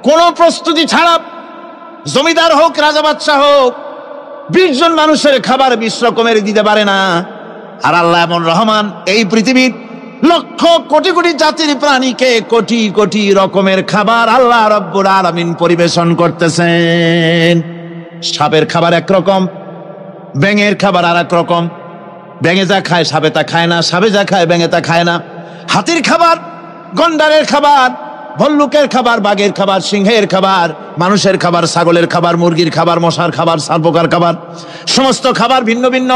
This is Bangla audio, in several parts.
কোনো প্রস্তুতি ছাড়া, জমিদার হোক রাজা বাদশাহ হোক, 20 জন মানুষের খাবার 20 রকমের দিতে পারে না। আর আল্লাহ এমন রহমান, এই পৃথিবীর লক্ষ কোটি কোটি জাতির প্রাণীকে কোটি কোটি রকমের খাবার আল্লাহ রব্বুল আলামিন পরিবেশন করতেছেন। সাপের খাবার একরকম, ব্যাঙের খাবার আর এক রকম। ব্যাঙে যা খায় সাপে তা খায় না, সাপে যা খায় ব্যাঙে তা খায় না। হাতির খাবার, গন্ডারের খাবার, ভল্লুকের খাবার, বাঘের খাবার, সিংহের খাবার, মানুষের খাবার, ছাগলের খাবার, মুরগির খাবার, মশার খাবার, সারপোকার খাবার, সমস্ত খাবার ভিন্ন ভিন্ন।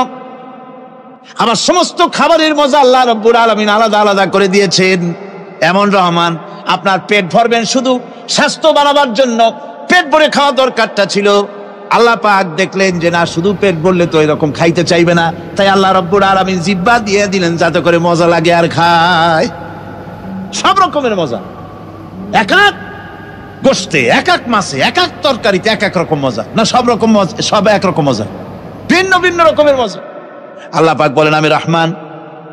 আবার সমস্ত খাবারের মজা আল্লাহ রব্বুল আলামিন আলাদা আলাদা করে দিয়েছেন। এমন রহমান, আপনার পেট ভরবেন শুধু স্বাস্থ্য বাড়াবার জন্য, পেট ভরে খাওয়া দরকারটা ছিল। আল্লাহ পাক দেখলেন যে না, শুধু পেট ভরলে তো এরকম খাইতে চাইবে না, তাই আল্লাহ রব্বুল আলামিন জিহ্বা দিয়ে দিলেন যাতে করে মজা লাগে আর খায়। সব রকমের মজা, এক এক গোশতে, এক এক মাছে, এক এক তরকারিতে এক এক রকম মজা। না সব রকম মজা, সব একরকম মজা, ভিন্ন ভিন্ন রকমের মজা। আল্লাহ পাক বলেন আমি রহমান,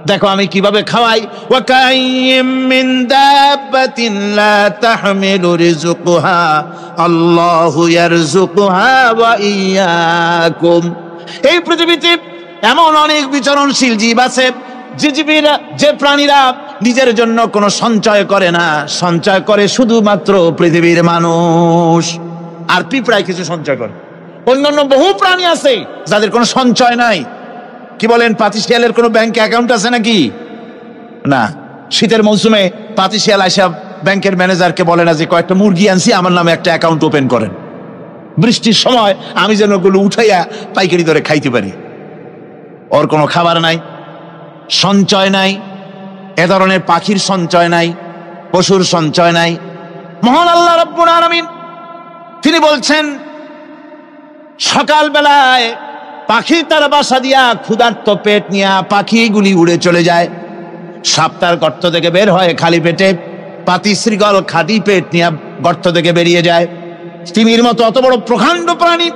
দেখো আমি কিভাবে খাওয়াই। ওয়া কাইয়্যিম মিন দাব্বাতিন লা তাহমিলু রিজকুহা আল্লাহু ইয়ারযুকুহা ওয়া ইয়্যাকুম। এই পৃথিবীতে এমন অনেক বিচরণশীল জীব আছে, যে প্রাণীরা নিজের জন্য কোনো সঞ্চয় করে না, সঞ্চয় করে শুধুমাত্র পৃথিবীর মানুষ। আর পিঁপড়ায় কিছু সঞ্চয় করে। অন্যান্য বহু প্রাণী আছে যাদের কোনো সঞ্চয় নাই। কি বলেন, পাতিশিয়ালের কোনো ব্যাংকে অ্যাকাউন্ট আছে নাকি? না। শীতের মৌসুমে পাতিশিয়াল আইসা ব্যাংকের ম্যানেজারকে বলে না যে কয়েকটা মুরগি আনছি, আমার নামে একটা অ্যাকাউন্ট ওপেন করেন, বৃষ্টির সময় আমি যেন ওগুলো উঠাইয়া পাইকারি দরে খাইতে পারি। ওর কোনো খাবার নাই, সঞ্চয় নাই। এ ধরনের পাখির সঞ্চয় নাই, পশুর সঞ্চয় নাই। মহান আল্লাহ রাব্বুল আলামিন তিনি বলছেন, সকাল বেলায় পাখি তার বাসা দিয়া ক্ষুধার্ত পেট নিয়ে পাখিগুলি উড়ে চলে যায়। সাপ তার গর্ত থেকে বের হয় খালি পেটে, পাতি শৃগাল খালি পেট নিয়ে গর্ত থেকে বেরিয়ে যায়। তিমির মতো অত বড় প্রকাণ্ড প্রাণী,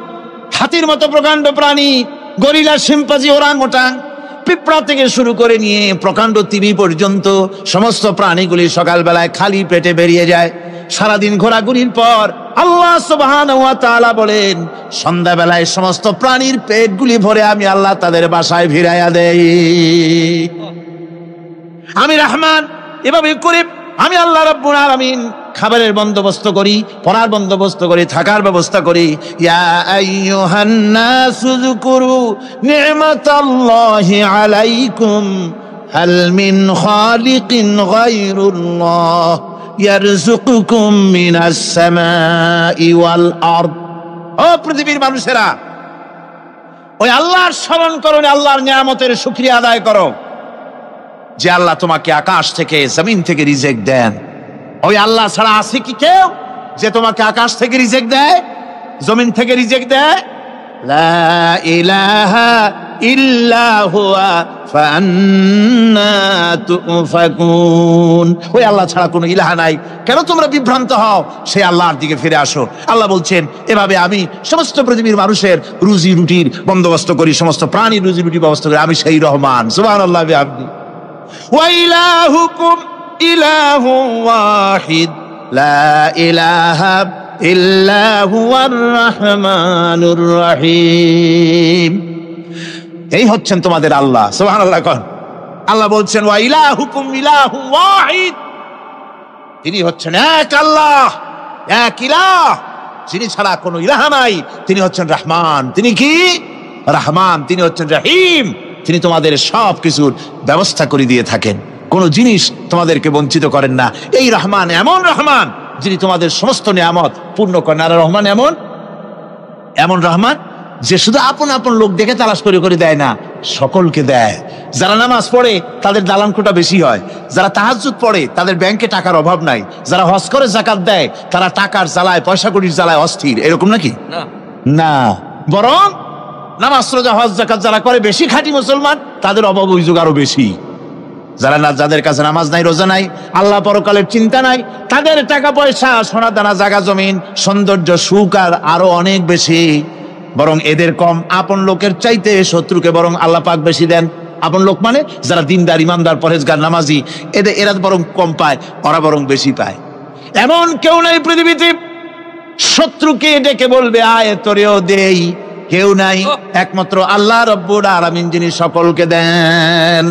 হাতির মতো প্রকাণ্ড প্রাণী, গরিলা, শিম্পাঞ্জি, ওরাংওটাং, পিঁপড়া থেকে শুরু করে নিয়ে প্রকাণ্ড তিমি পর্যন্ত সমস্ত প্রাণীগুলি সকালবেলায় খালি পেটে বেরিয়ে যায়। সারাদিন ঘোরাঘুরির পর আল্লাহ সুবহানাহু ওয়া তাআলা বলেন, সন্ধ্যাবেলায় সমস্ত প্রাণীর পেটগুলি ভরে আমি আল্লাহ তাদের বাসায় ফিরাইয়া দেই। আমি রহমান, এভাবে করে আমি আল্লাহ রাব্বুল আলামিন খাবারের বন্দোবস্ত করি, পড়ার বন্দোবস্ত করি, থাকার ব্যবস্থা করি। ইয়া আইয়ুহান নাসু যকুরু নি'মাতাল্লাহি আলাইকুম হাল মিন খালিকিন গায়রুল্লাহ ইয়ারযুকুকুম মিনাস সামাই ওয়াল আরদ। ও পৃথিবীর মানুষেরা, ওই আল্লাহর স্মরণ করো, আল্লাহর নিয়ামতের শুকরিয়া আদায় করো যে আল্লাহ তোমাকে আকাশ থেকে, জমিন থেকে রিজিক দেন। ওই আল্লাহ ছাড়া আছে কি কেউ যে তোমাকে আকাশ থেকে রিজিক দেয়, জমিন থেকে রিজিক দেয়? লা ইলাহা ইল্লা হুয়া ফাআন্না তুফাকুন। ওই আল্লাহ ছাড়া কোনো ইলাহা নাই, কেন তোমরা বিভ্রান্ত হও? সেই আল্লাহর দিকে ফিরে আসো। আল্লাহ বলছেন, এভাবে আমি সমস্ত পৃথিবীর মানুষের রুজি রুটির বন্দোবস্ত করি, সমস্ত প্রাণীর রুজি রুটির ব্যবস্থা করি। আমি সেই রহমান। সুবহানাল্লাহ বিহামদি। ওয়া ইলাহুকুম ইলাহু ওয়াহিদ লা ইলাহা ইল্লা হুয়ার রহমানুর রহিম। এই হচ্ছেন তোমাদের আল্লাহ। সুবহানাল্লাহ। আল্লাহ বলছেন, ওয়া ইলাহুকুম ইলাহু ওয়াহিদ, তিনি হচ্ছেন এক আল্লাহ, এক ইলাহ, যিনি ছাড়া কোনো ইলাহ নাই। তিনি হচ্ছেন রহমান। তিনি কি? রহমান। তিনি হচ্ছেন রহিম। তিনি তোমাদের সব কিছুর ব্যবস্থা করে দিয়ে থাকেন, কোন জিনিস তোমাদেরকে বঞ্চিত করেন না। এই রহমান এমন রহমান যিনি তোমাদের সমস্ত নিয়ামত পূর্ণ করেন। আর রহমান এমন রহমান যে শুধু আপন আপন লোক দেখে তালাশ করে করে দেয় না, সকলকে দেয়। যারা নামাজ পড়ে তাদের দালান কোটা বেশি হয়, যারা তাহাজ্জুদ পড়ে তাদের ব্যাংকে টাকার অভাব নাই, যারা হজ করে যাকাত দেয় তারা টাকার জ্বালায়, পয়সা কড়ির জ্বালায় অস্থির। এরকম নাকি? না, বরং নামাজ রোজা হজ যাকাত যারা করে, বেশি খাঁটি মুসলমান, তাদের অভাব অভিযোগ আরো বেশি। যাদের কাছে নামাজ নাই, রোজা নাই, আল্লাহ পরকালের চিন্তা নাই, তাদের টাকা পয়সা, সোনা দানা, জায়গা জমিন, সৌন্দর্য, সুখ আর আরো অনেক বেশি। বরং এদের কম। আপন লোকের চাইতে শত্রুকে বরং আল্লাহ পাক বেশি দেন। আপন লোক মানে যারা দিনদার, ইমানদার, পরেজগার, নামাজি, এরা বরং কম পায়, ওরা বরং বেশি পায়। এমন কেউ নাই পৃথিবীতে শত্রুকে ডেকে বলবে আয় তোরেও দেই, কেউ নাই, একমাত্র আল্লাহ রব্বুল আলামিন যিনি সকলকে দেন।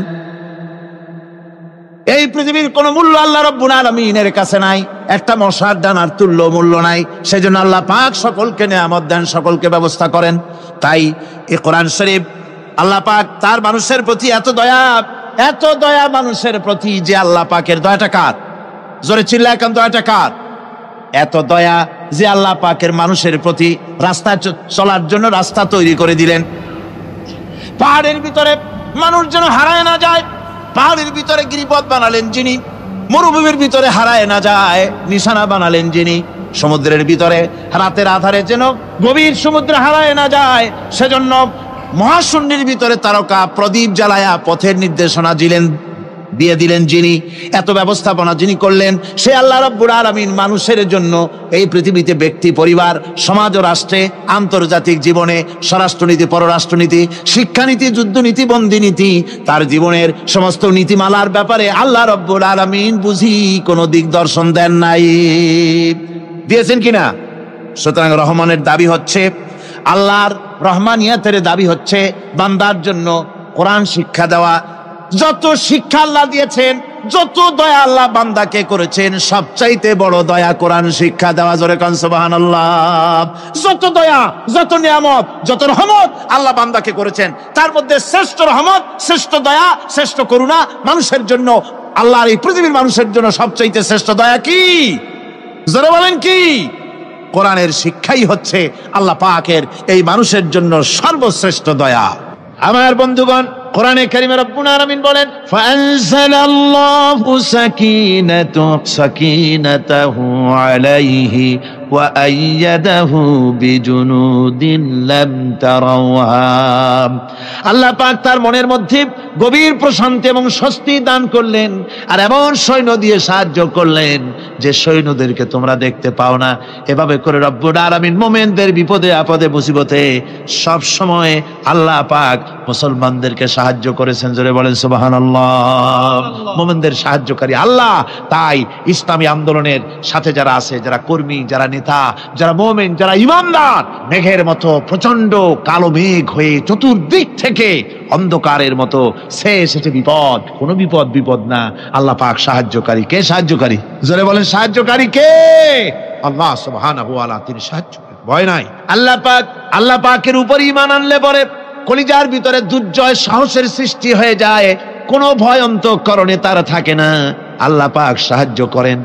এই পৃথিবীর কোন মূল্য আল্লাহ রব্বুল আলামিনের কাছে নাই, একটা মশার ডানার তুল্য মূল্য নাই। সেজন্য আল্লাহ পাক সকলকে নেয়ামত দেন, সকলকে ব্যবস্থা করেন। তাই এই কোরআন শরীফ আল্লাহ পাক তার মানুষের প্রতি এত দয়া মানুষের প্রতি, যে আল্লাহ পাকের দয়াটা কার? জোরে চিল্লায় এখন, দয়াটা কার? এত দয়া যে আল্লাহ পাকের মানুষের প্রতি রাস্তা চলার জন্য রাস্তা তৈরি করে দিলেন। পাহাড়ের ভিতরে মানুষ যেন হারায় না যায়, পাহাড়ের ভিতরে গিরিপথ বানালেন যিনি, মরুভূমির ভিতরে হারায় না যায় নিশানা বানালেন যিনি, সমুদ্রের ভিতরে রাতের আধারে যেন গভীর সমুদ্রে হারায় না যায় সেজন্য মহাশূন্যের ভিতরে তারকা প্রদীপ জ্বালায়া পথের নির্দেশনা দিয়ে দিলেন যিনি, এত ব্যবস্থাপনা যিনি করলেন, সে আল্লাহ রাব্বুল আলামিন মানুষের জন্য এই পৃথিবীতে ব্যক্তি, পরিবার, সমাজ ও রাষ্ট্রে, আন্তর্জাতিক জীবনে, স্বরাষ্ট্রনীতি, পররাষ্ট্রনীতি, শিক্ষানীতি, যুদ্ধনীতি, বন্দিনীতি, তার জীবনের সমস্ত নীতিমালার ব্যাপারে আল্লাহ রাব্বুল আলামিন বুঝি কোনো দিক দর্শন দেন নাই। দিয়েছেন কিনা? সুতরাং রহমানের দাবি হচ্ছে, আল্লাহর রহমানিয়াতের দাবি হচ্ছে বান্দার জন্য কোরআন শিক্ষা দেওয়া। যত শিক্ষা আল্লাহ দিয়েছেন, যত দয়া আল্লাহ বান্দাকে করেছেন, সবচাইতে বড় দয়া কোরআন শিক্ষা দেওয়া। জোরে কান সুবহানাল্লাহ। যত দয়া, যত নিয়ামত, যত রহমত আল্লাহ বান্দাকে করেছেন, তার মধ্যে শ্রেষ্ঠ রহমত, শ্রেষ্ঠ দয়া, শ্রেষ্ঠ করুণা মানুষের জন্য, আল্লাহর এই পৃথিবীর মানুষের জন্য সবচাইতে শ্রেষ্ঠ দয়া কি? জোরে বলেন কি? কোরআনের শিক্ষাই হচ্ছে আল্লাহ পাকের এই মানুষের জন্য সর্বশ্রেষ্ঠ দয়া। আমার বন্ধুগণ, কোরআনে কারিমে রব্বুল আলামিন বলেন, ফাআনজালাল্লাহু সাকিনাতাহু আলাইহি ওয়া আইয়াদাহু বিজুনুদিন লাম তারাওহা। আল্লাহ পাক তার মনের মধ্যে গভীর প্রশান্তি এবং স্বস্তি দান করলেন, আর এমন সৈন্য দিয়ে সাহায্য করলেন যে সৈন্যদেরকে তোমরা দেখতে পাও না। এভাবে করে রব্বুল আলামিন মুমিনদের বিপদে আপদে মুসিবতে সব সময় আল্লাহ পাক মুসলমানদেরকে সাহায্য করেছেন। জোরে বলেন সুবহানাল্লাহ। মুমিনদের সাহায্যকারী আল্লাহ। তাই ইসলামী আন্দোলনের সাথে যারা আছে, যারা কর্মী, যারা নেতা, যারা মুমিন, যারা ঈমানদার, মেঘের মতো প্রচন্ড কালো মেঘ হয়ে চতুর্দিক থেকে অন্ধকারের মতো সে এসেছে বিপদ, কোন বিপদ না। আল্লাহ পাক সাহায্যকারী। কে সাহায্যকারী? জোরে বলেন, সাহায্যকারী কে? আল্লাহ সুবহানাহু ওয়া তাআলা, তিনি সাহায্যকারী, ভয় নাই। আল্লাহ পাকের উপর ঈমান আনলে পরে কলিজার ভিতরে দুর্জয় সাহসের সৃষ্টি হয়ে যায়, কোনো ভয় অন্তঃকরণে তার থাকে না। আল্লাহ পাক সাহায্য করেন।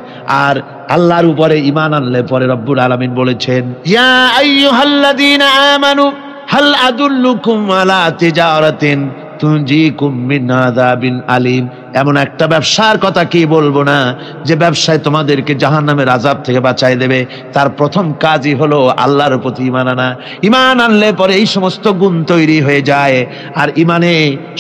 আর আল্লাহর উপরে ঈমান আনলে পরে রব্বুল আলামিন বলেছেন, ইয়া আইয়ুহাল্লাযীনা আমানু হাল আদুল্লুকুম আলা তিজারাতিন তুনজিকুম মিন আযাবিন আলীম। এমন একটা ব্যবসার কথা কি বলবো না যে ব্যবসায় তোমাদেরকে জাহান্নামের আযাব থেকে বাঁচায় দেবে। তার প্রথম কাজই হলো আল্লাহর প্রতি ঈমান আনা। ঈমান আনলে পরে এই সমস্ত গুণ তৈরি হয়ে যায়। আর ঈমানে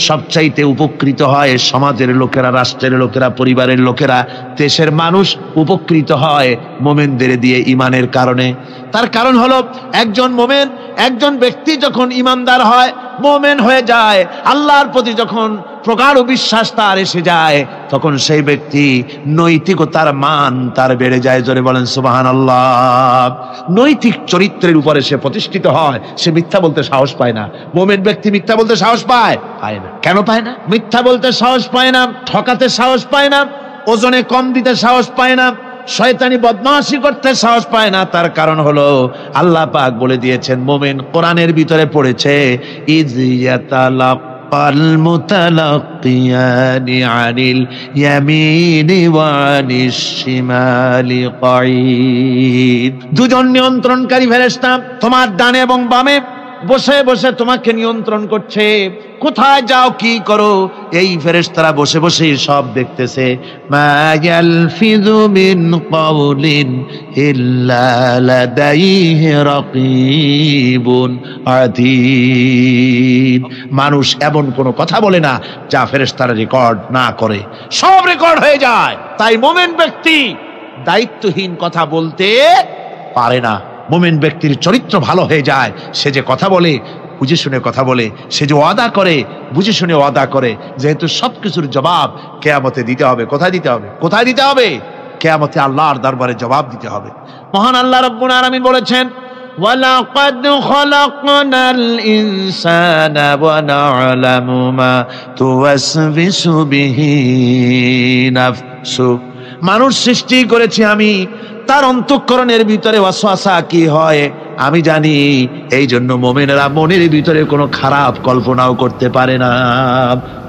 সবচাইতে উপকৃত হয় সমাজের লোকেরা, রাষ্ট্রের লোকেরা, পরিবারের লোকেরা, দেশের মানুষ উপকৃত হয় মুমিনদের দিয়ে ঈমানের কারণে। তার কারণ হলো একজন মুমিন, একজন ব্যক্তি যখন ঈমানদার হয়, মুমিন হয়ে যায়, আল্লাহর প্রতি যখন প্রগাঢ় বিশ্বাস তার এসে যায়, তখন সেই ব্যক্তি নৈতিকতার মান তার বেড়ে যায়। জোরে বলেন সুবহানাল্লাহ। নৈতিক চরিত্রের উপরে সে প্রতিষ্ঠিত হয়। সে মিথ্যা বলতে সাহস পায় না। মুমিন ব্যক্তি মিথ্যা বলতে সাহস পায় না। কেন পায় না? মিথ্যা বলতে সাহস পায় না, ঠকাতে সাহস পায় না, ওজনে কম দিতে সাহস পায় না, শয়তানি বদমাশি করতে সাহস পায় না। তার কারণ হলো আল্লাহ পাক বলে দিয়েছেন, মুমিন কোরআনের ভিতরে পড়েছে, ইয ইয়াতালাক্কাল মুতালাক্কিয়ানি আনিল ইয়ামিনি ওয়া আনিশ শিমালি কাঈদ। দুজন নিয়ন্ত্রণকারী ফেরেশতা তোমার ডানে এবং বামে বসে বসে তোমাকে নিয়ন্ত্রণ করছে। কোথায় যাও, কি করো, এই ফেরেশতারা বসে বসে সব দেখতেছে। মা ইয়ালফিযু মিন কাওলিন ইল্লা লাদাইহি রাকীবুন আতীদ। মানুষ এমন কোনো কথা বলে না যা ফেরেশতারা রেকর্ড না করে, সব রেকর্ড হয়ে যায়। তাই মুমিন ব্যক্তি দায়িত্বহীন কথা বলতে পারে না। মুমিন ব্যক্তির চরিত্র ভালো হয়ে যায়। সে যে কথা বলে বুঝে শুনে কথা বলে, সে যে ওয়াদা করে বুঝে শুনে ওয়াদা করে। যেহেতু সবকিছুর জবাব কিয়ামতে দিতে হবে। কোথায় দিতে হবে? কিয়ামতে আল্লাহর দরবারে জবাব দিতে হবে। মহান আল্লাহ রাব্বুল আলামিন বলেছেন, ওয়ালাকাদ খলাকনাল ইনসানা ওয়া না'লামু মা তুওয়াসবিসু বিহি নাফসু। মানুষ সৃষ্টি করেছি আমি, তার অন্তঃকরণের ভিতরে ওয়াসওয়াসা কি হয় আমি জানি। এই জন্য মুমিনেরা মনের ভিতরে কোনো খারাপ কল্পনাও করতে পারে না।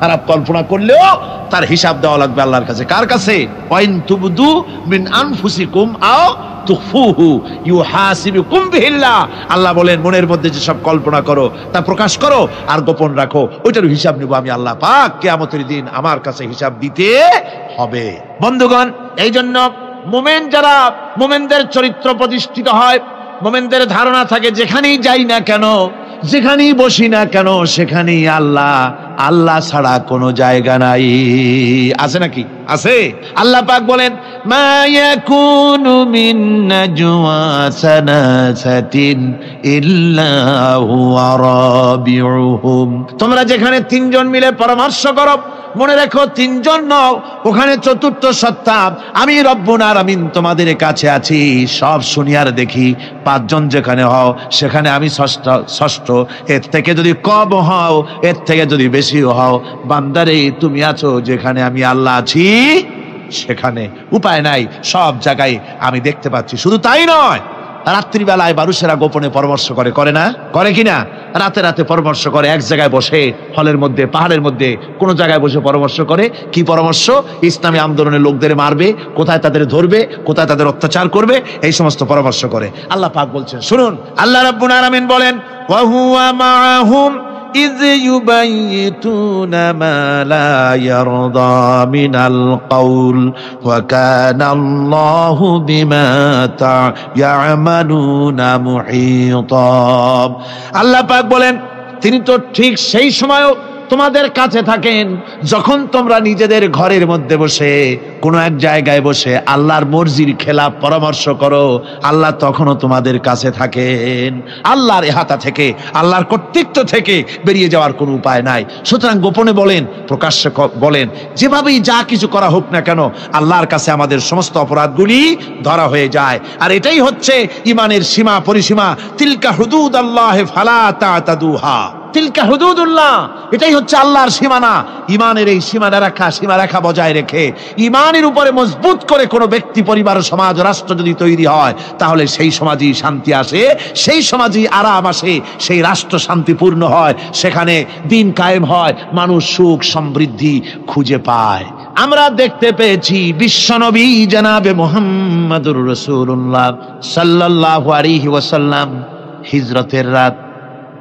খারাপ কল্পনা করলেও তার হিসাব দেওয়া লাগবে আল্লাহর কাছে। কার কাছে? ওয়াইন তুবদু মিন আনফুসিকুম আও তুখফুহু ইউহাসিবুকুম বিহিল্লাহ। আল্লাহ বলেন, মনের মধ্যে যে সব কল্পনা করো তা প্রকাশ করো আর গোপন রাখো, ওইটার হিসাব নিব আমি আল্লাহ পাক কিয়ামতের দিন, আমার কাছে হিসাব দিতে হবে। বন্ধুগণ, এই জন্য মুমিন যারা, মুমিনদের চরিত্র প্রতিষ্ঠিত হয়, মুমিনদের ধারণা থাকে যেখানেই যাই না কেন, যেখানেই বসি না কেন, সেখানেই আল্লাহ, আল্লাহ ছাড়া কোনো জায়গা নাই। আছে নাকি? আছে। আল্লাহ পাক বলেন, মা ইয়াকুনু মিন নাজওয়া সালাসাতিন ইল্লা হুয়া রাবিউহুম। তোমরা যেখানে তিনজন মিলে পরামর্শ করো, মনে রেখো তিনজন নও, ওখানে চতুর্থ সত্তা আমি রব্বুল আলামিন তোমাদের কাছে আছি। সব শুনিয়ার দেখি, পাঁচজন যেখানে হও সেখানে আমি ষষ্ঠ। এর থেকে যদি কম হও, এর থেকে যদি বেশিও হও, বান্দারে তুমি আছো যেখানে আমি আল্লাহ আছি সেখানে। উপায় নাই, সব জায়গায় আমি দেখতে পাচ্ছি। শুধু তাই নয়, রাত্রিবেলায় মানুষেরা গোপনে পরামর্শ করে, করে না? করে কিনা? রাতে রাতে পরামর্শ করে, এক জায়গায় বসে, হলের মধ্যে, পাহাড়ের মধ্যে, কোনো জায়গায় বসে পরামর্শ করে। কি পরামর্শ? ইসলামী আন্দোলনের লোকদের মারবে, কোথায় তাদের ধরবে, কোথায় তাদের অত্যাচার করবে, এই সমস্ত পরামর্শ করে। আল্লাহ পাক বলছেন, শুনুন, আল্লাহ রাব্বুল আলামিন বলেন, ওয়া হুয়া মাআহুম إذ يبيتون ما لا يرضى من القول وكان الله بما يعملون محيطا। আল্লাহ পাক বলেন, তিনি তো ঠিক সেই সময়ও তোমাদের কাছে থাকেন যখন তোমরা নিজেদের ঘরের মধ্যে বসে, কোনো এক জায়গায় বসে আল্লাহর মর্জির খেলাফ পরামর্শ করো, আল্লাহ তখনও তোমাদের কাছে থাকেন। আল্লাহর ইহাতা থেকে, আল্লাহর কর্তৃত্ব থেকে বেরিয়ে যাওয়ার কোনো উপায় নাই। সুতরাং গোপনে বলেন, প্রকাশ্যে বলেন, যেভাবেই যা কিছু করা হোক না কেন, আল্লাহর কাছে আমাদের সমস্ত অপরাধগুলি ধরা হয়ে যায়। আর এটাই হচ্ছে ইমানের সীমা পরিসীমা। তিলকা হুদুদাল্লাহ ফালা তা'তাদুহা। তিলকা হুদুদুল্লাহ, এটাই হচ্ছে আল্লাহর সীমানা। ইমানের এই সীমারেখা বজায় রেখে, ইমানের উপরে মজবুত করে কোনো ব্যক্তি, পরিবার, সমাজ, রাষ্ট্র যদি তৈরি হয়, তাহলে সেই সমাজই শান্তি আসে, সেই সমাজই আরাম আসে, সেই রাষ্ট্র শান্তিপূর্ণ হয়, সেখানে দিন কায়েম হয়, মানুষ সুখ সমৃদ্ধি খুঁজে পায়। আমরা দেখতে পেয়েছি বিশ্বনবী জনাবে মুহাম্মদুর রাসূলুল্লাহ সাল্লাল্লাহু আলাইহি ওয়াসাল্লাম হিজরতের রাত,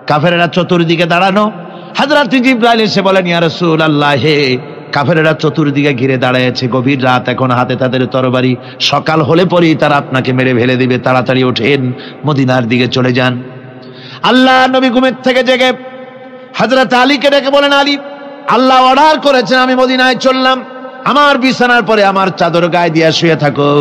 কাফেরেরা চতুর্দিকে দাঁড়ানো। হযরত জিবরাইল এসে বলেন, ইয়া রাসূলুল্লাহ, হে, কাফেরেরা চতুর্দিকে ঘিরে দাঁড়িয়েছে, গভীর রাত, এখন হাতে তাদের তরবারি, সকাল হলে পরেই তারা আপনাকে মেরে ফেলে দিবে, তাড়াতাড়ি ওঠেন, মদিনার দিকে চলে যান। আল্লাহ নবী ঘুমের থেকে জেগে হযরত আলীকে ডেকে বলেন, আলী, আল্লাহ অর্ডার করেছেন আমি মদিনায় চললাম, আমার বিছানার পরে আমার চাদর গায়ে দিয়ে শুয়ে থাকো।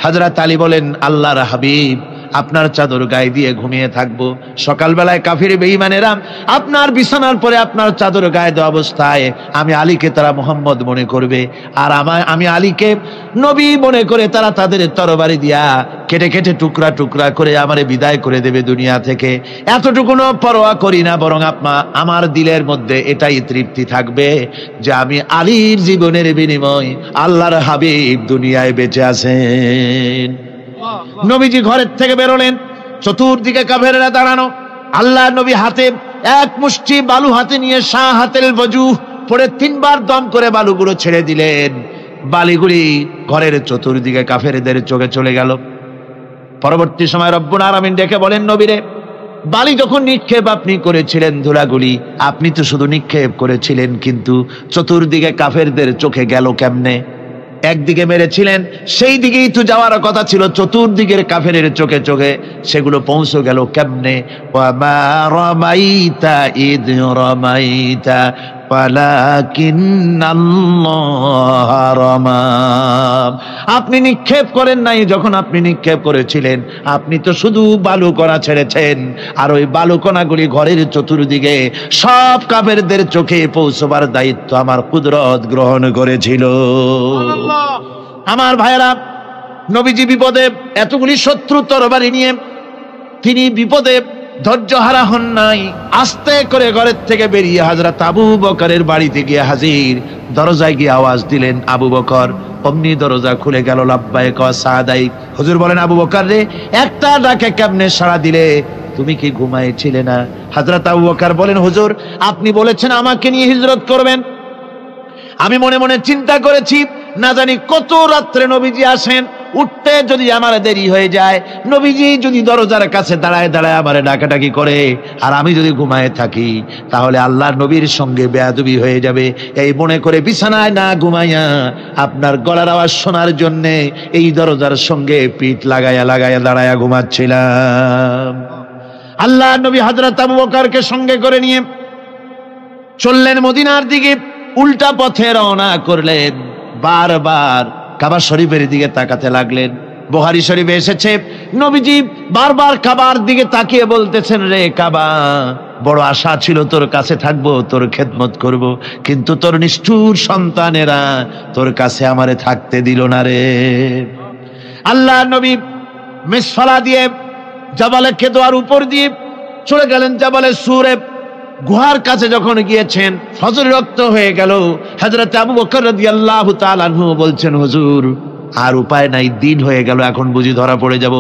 হযরত আলী বলেন, আল্লাহর হাবিব, আপনার চাদর গায়ে দিয়ে ঘুমিয়ে থাকবো, সকালবেলায় কাফির বেঈমানেরা আপনার বিছানার পরে আপনার চাদর গায়ে দেওয়া অবস্থায় আমি আলীকে তারা মুহাম্মদ মনে করবে, আর আমি আলীকে নবী মনে করে তারা তাদের তরবারি দিয়া কেটে কেটে টুকরা টুকরা করে আমারে বিদায় করে দেবে দুনিয়া থেকে। এতটুকুনো পরোয়া করি না, বরং আমার দিলের মধ্যে এটাই তৃপ্তি থাকবে যে আমি আলীর জীবনের বিনিময় আল্লাহর হাবিব দুনিয়ায় বেঁচে আছেন। নবীজি ঘরের থেকে বেরোলেন, চতুর্দিকে কাফেরেরা দাঁড়ানো। আল্লাহ নবী হাতে এক মুষ্টি বালু হাতে নিয়ে শাহাতেল ওযু পড়ে 3 বার দম করে বালুগুলো ছেড়ে দিলেন। বালিগুলি ঘরের চতুর্দিকে কাফেরদের চোখে চলে গেল। পরবর্তী সময় রব্বুল আলামিন ডেকে বলেন, নবীরে, বালি যখন নিক্ষেপ আপনি করেছিলেন, ধুলাগুলি আপনি তো শুধু নিক্ষেপ করেছিলেন, কিন্তু চতুর্দিকে কাফেরদের চোখে গেল কেমনে? একদিকে মেরেছিলেন, সেই দিকেই তো যাওয়ার কথা ছিল, চতুর্দিকের কাফেরের চোখে চোখে সেগুলো পৌঁছে গেল কেমনে? ওয়ামা রামাইতা ইদ রামাইতা ওয়ালাকিন্নাল্লাহ রামা। আপনি নিক্ষেপ করেন নাই, যখন আপনি নিক্ষেপ করেছিলেন আপনি তো শুধু বালুকণা ছেড়েছেন, আর ওই বালুকণাগুলি ঘরের চতুর্দিকে সব কাফেরদের চোখে পৌঁছবার দায়িত্ব আমার কুদরত গ্রহণ করেছিল। আমার ভাইরা, নবীজি বিপদে, এতগুলি শত্রু তরবারি নিয়ে তিনি বিপদে ধৈর্য হারা হন নাই। আস্তে করে ঘরের থেকে বেরিয়ে হযরত আবু বকরের বাড়িতে গিয়ে হাজির। দরজায় গিয়ে আওয়াজ দিলেন, আবু বকর। অমনি দরজা খুলে গেল। লাব্বাইক ওয়া সাদাইক। হুজুর বলেন, আবু বকর রে, একটা ডাকে কেমনে সাড়া দিলে? তুমি কি ঘুমাইছিলে না? হযরত আবু বকর বলেন, হুজুর আপনি বলেছেন আমাকে নিয়ে হিজরত করবেন, আমি মনে মনে চিন্তা করেছি না জানি কত রাত্রে নবীজি আসেন, উঠতে যদি আমার দেরি হয়ে যায়, নবীজি যদি দরজার কাছে দাঁড়ায় দাঁড়ায় আমার ডাকাডাকি করে আর আমি যদি ঘুমায় থাকি, তাহলে আল্লাহর নবীর সঙ্গে বেয়াদবি হয়ে যাবে। এই মনে করে বিছানায় না ঘুমাইয়া আপনার গলার আওয়াজ শোনার জন্য এই দরজার সঙ্গে পিঠ লাগাইয়া লাগাইয়া দাঁড়াইয়া ঘুমাচ্ছিলাম। আল্লাহর নবী হযরত আবু বকরকে সঙ্গে করে নিয়ে চললেন মদিনার দিকে। উল্টা পথে রওনা করলেন। বারবার কাবা শরীফের দিকে তাকাতে লাগলেন। বুখারী শরীফে এসেছে, নবীজি বারবার কাবার দিকে তাকিয়ে বলতেছেন, রে কাবা, বড় আশা ছিল তোর কাছে থাকবো, তোর খেদমত করব, কিন্তু তোর নিষ্ঠুর সন্তানেরা তোর কাছে আমারে থাকতে দিল না রে। আল্লাহ নবী মিসফালা দিয়ে জাবালে কেদোয়ার উপর দিয়ে চলে গেলেন জাবালে সুরে। গুহার কাছে যখন গিয়েছেন, ফজর রক্ত হয়ে গেল। হযরত আবু বকর রাদিয়াল্লাহু তাআলা আনহু বলছেন, হুজুর আর উপায় নাই, দিন হয়ে গেল, এখন বুঝি ধরা পড়ে যাব,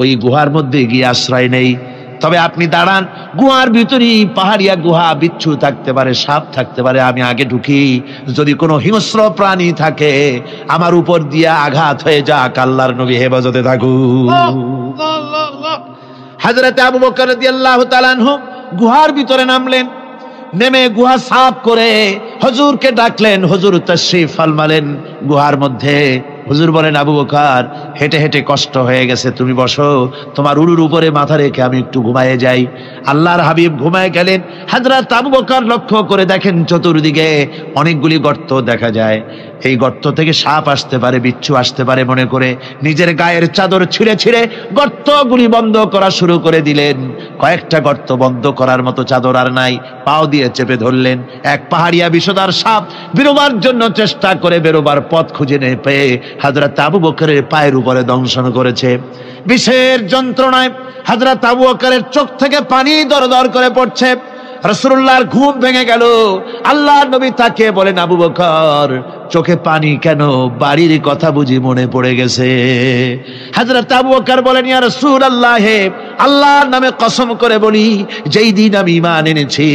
ওই গুহার মধ্যে গিয়ে আশ্রয় নেই। তবে আপনি দাঁড়ান, গুহার ভিতরেই পাহাড়িয়া গুহা, বিচ্ছু থাকতে পারে, সাপ থাকতে পারে, আমি আগে ঢুকি, যদি কোনো হিংস্র প্রাণী থাকে আমার উপর দিয়ে আঘাত হয়ে যাক, আল্লাহর নবী হেফাজতে থাকুক। হযরত আবু বকর রাদিয়াল্লাহু তাআলা আনহু গুহার ভিতরে নামলেন। নেমে গুহা সাফ করে হুজুরকে ডাকলেন। হুজুর তাশরীফ ফরমালেন গুহার মধ্যে। হুজুর বলেন, আবু বকর হেঁটে হেঁটে কষ্ট হয়ে গেছে, তুমি বসো, তোমার উরুর উপরে মাথা রেখে আমি একটু ঘুমায়ে যাই। আল্লাহর হাবিব ঘুমায় গেলেন। হযরত আবু বকর লক্ষ্য করে দেখেন চতুর্দিকে অনেকগুলি গর্ত দেখা যায়। এই গর্ত থেকে সাপ আসতে পারে, বিচ্ছু আসতে পারে মনে করে নিজের গায়ের চাদর ছিঁড়ে ছিঁড়ে গর্তগুলি বন্ধ করা শুরু করে দিলেন। কয়েকটা গর্ত বন্ধ করার মতো চাদর আর নাই, পাও দিয়ে চেপে ধরলেন। এক পাহাড়িয়া বিষধর সাপ বেরোবার জন্য চেষ্টা করে বেরোবার পথ খুঁজে না পেয়ে হযরত আবু বকরের পায়ের উপরে দংশন করেছে। বিষের যন্ত্রণায় হযরত আবু বকরের চোখ থেকে পানি দরদর করে পড়ছে। রাসূলুল্লাহর ঘুম ভেঙে গেল। আল্লাহর নবী তাকে বলেন, আবু বকর চোখে পানি কেন? বাড়ির কথা বুঝি মনে পড়ে গেছে? হযরত আবু বকর বলেন, ইয়া রাসূলুল্লাহ, আল্লাহর নামে কসম করে বলি, যেই দিন আমি ঈমান এনেছি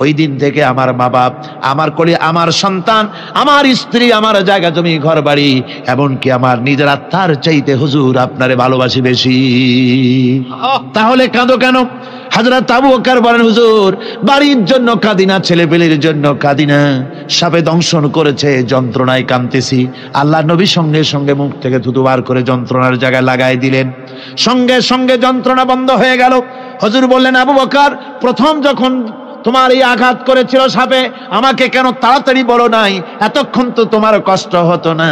ওই দিন থেকে আমার মা বাপ, আমার কোলে আমার সন্তান, আমার স্ত্রী, আমার জায়গা জমি ঘর বাড়ি, এমনকি আমার নিজের আত্মার চাইতে হুজুর আপনারে ভালোবাসি বেশি। তাহলে কাঁদো কেন? হযরত আবু বকর বলেন, হুজুর বাড়ির জন্য কাঁদি না, ছেলেপেলের জন্য কাঁদি না, সাপে দংশন করেছে, যন্ত্রণায় কাঁদতেছি। আল্লাহ নবী সঙ্গে সঙ্গে মুখ থেকে থুতু বার করে যন্ত্রণার জায়গায় লাগাই দিলেন। সঙ্গে সঙ্গে যন্ত্রণা বন্ধ হয়ে গেল। হুজুর বললেন, আবু বকর প্রথম যখন তোমার এই আঘাত করেছিল সাপে, আমাকে কেন তাড়াতাড়ি বলো নাই? এতক্ষণ তো তোমার কষ্ট হতো না।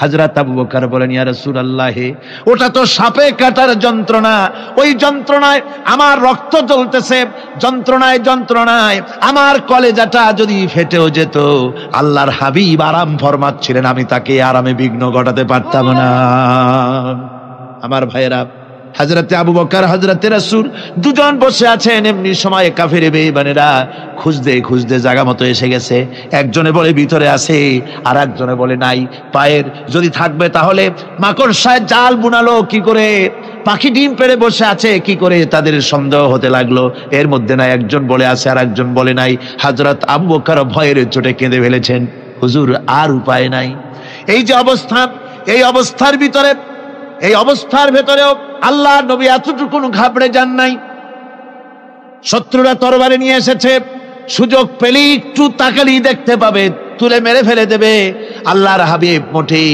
হযরত আবু বকর বলেন, ইয়া রাসূলুল্লাহ, ওটা তো সাপে কাটার যন্ত্রণা, ওই যন্ত্রণায় আমার রক্ত জ্বলতেছে, যন্ত্রণায় যন্ত্রণায় আমার কলেজাটা যদি ফেটেও যেত, আল্লাহর হাবিব আরাম ফরমাচ্ছিলেন, আমি তাকে আরামে বিঘ্ন ঘটাতে পারতাম না। আমার ভাইয়েরা, হযরতে আবু বকর, হযরতে রাসূল দুজন বসে আছেন। এমনি সময় কাফের বেঈমানেরা খুঁজতে খুঁজতে জায়গা মতো এসে গেছে। একজনে বলে ভিতরে আছে, আর একজনে বলে নাই। পায়ের যদি থাকবে তাহলে মাকড়সায় জাল বুনালো কি করে, পাখি ডিম পেড়ে বসে আছে কি করে, তাদের সন্দেহ হতে লাগলো। এর মধ্যে নাই একজন বলে আছে আর একজন বলে নাই। হযরত আবু বকর ভয়ের চোটে কেঁদে ফেলেছেন, হুজুর আর উপায় নাই। এই যে অবস্থা, এই অবস্থার ভিতরে, এই অবস্থার ভেতরেও আল্লাহ নবী এতটুকু ঘাবড়ে যান নাই। শত্রুরা তরবারি নিয়ে এসেছে, সুযোগ পেলেই একটু তাকালেই দেখতে পাবে, তুলে মেরে ফেলে দেবে। আল্লাহর হাবিব মোটেই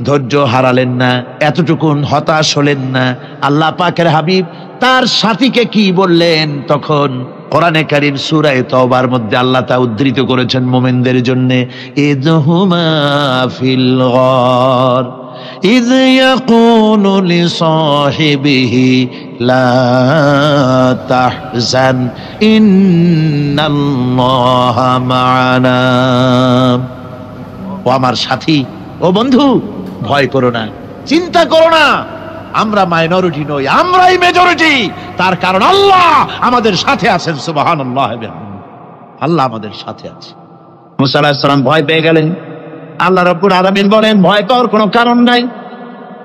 ধৈর্য হারালেন না, এতটুকুন হতাশ হলেন না। আল্লাহ পাকের হাবিব তার সাথীকে কি বললেন? তখন কোরআনে কারীম সূরা তাওবার মধ্যে আল্লাহ তা উদ্ধৃত করেছেন মুমিনদের জন্য, ইযহুমা ফিল গার إذ يقول لصاحبه لا تحزن إن الله معنا। ও আমার সাথী, ও বন্ধু, ভয় করো না, চিন্তা করো না, আমরা মাইনরিটি নই, আমরাই মেজরিটি। তার কারণ আল্লাহ আমাদের সাথে আছেন। সুবহানাল্লাহ, আল্লাহ আমাদের সাথে আছে। মুসা আলাইহিস সালাম ভয় পেয়ে গেলেন। আল্লাহ রাব্বুল আলামিন বলেন, ভয় পাওয়ার কোনো কারণ নাই,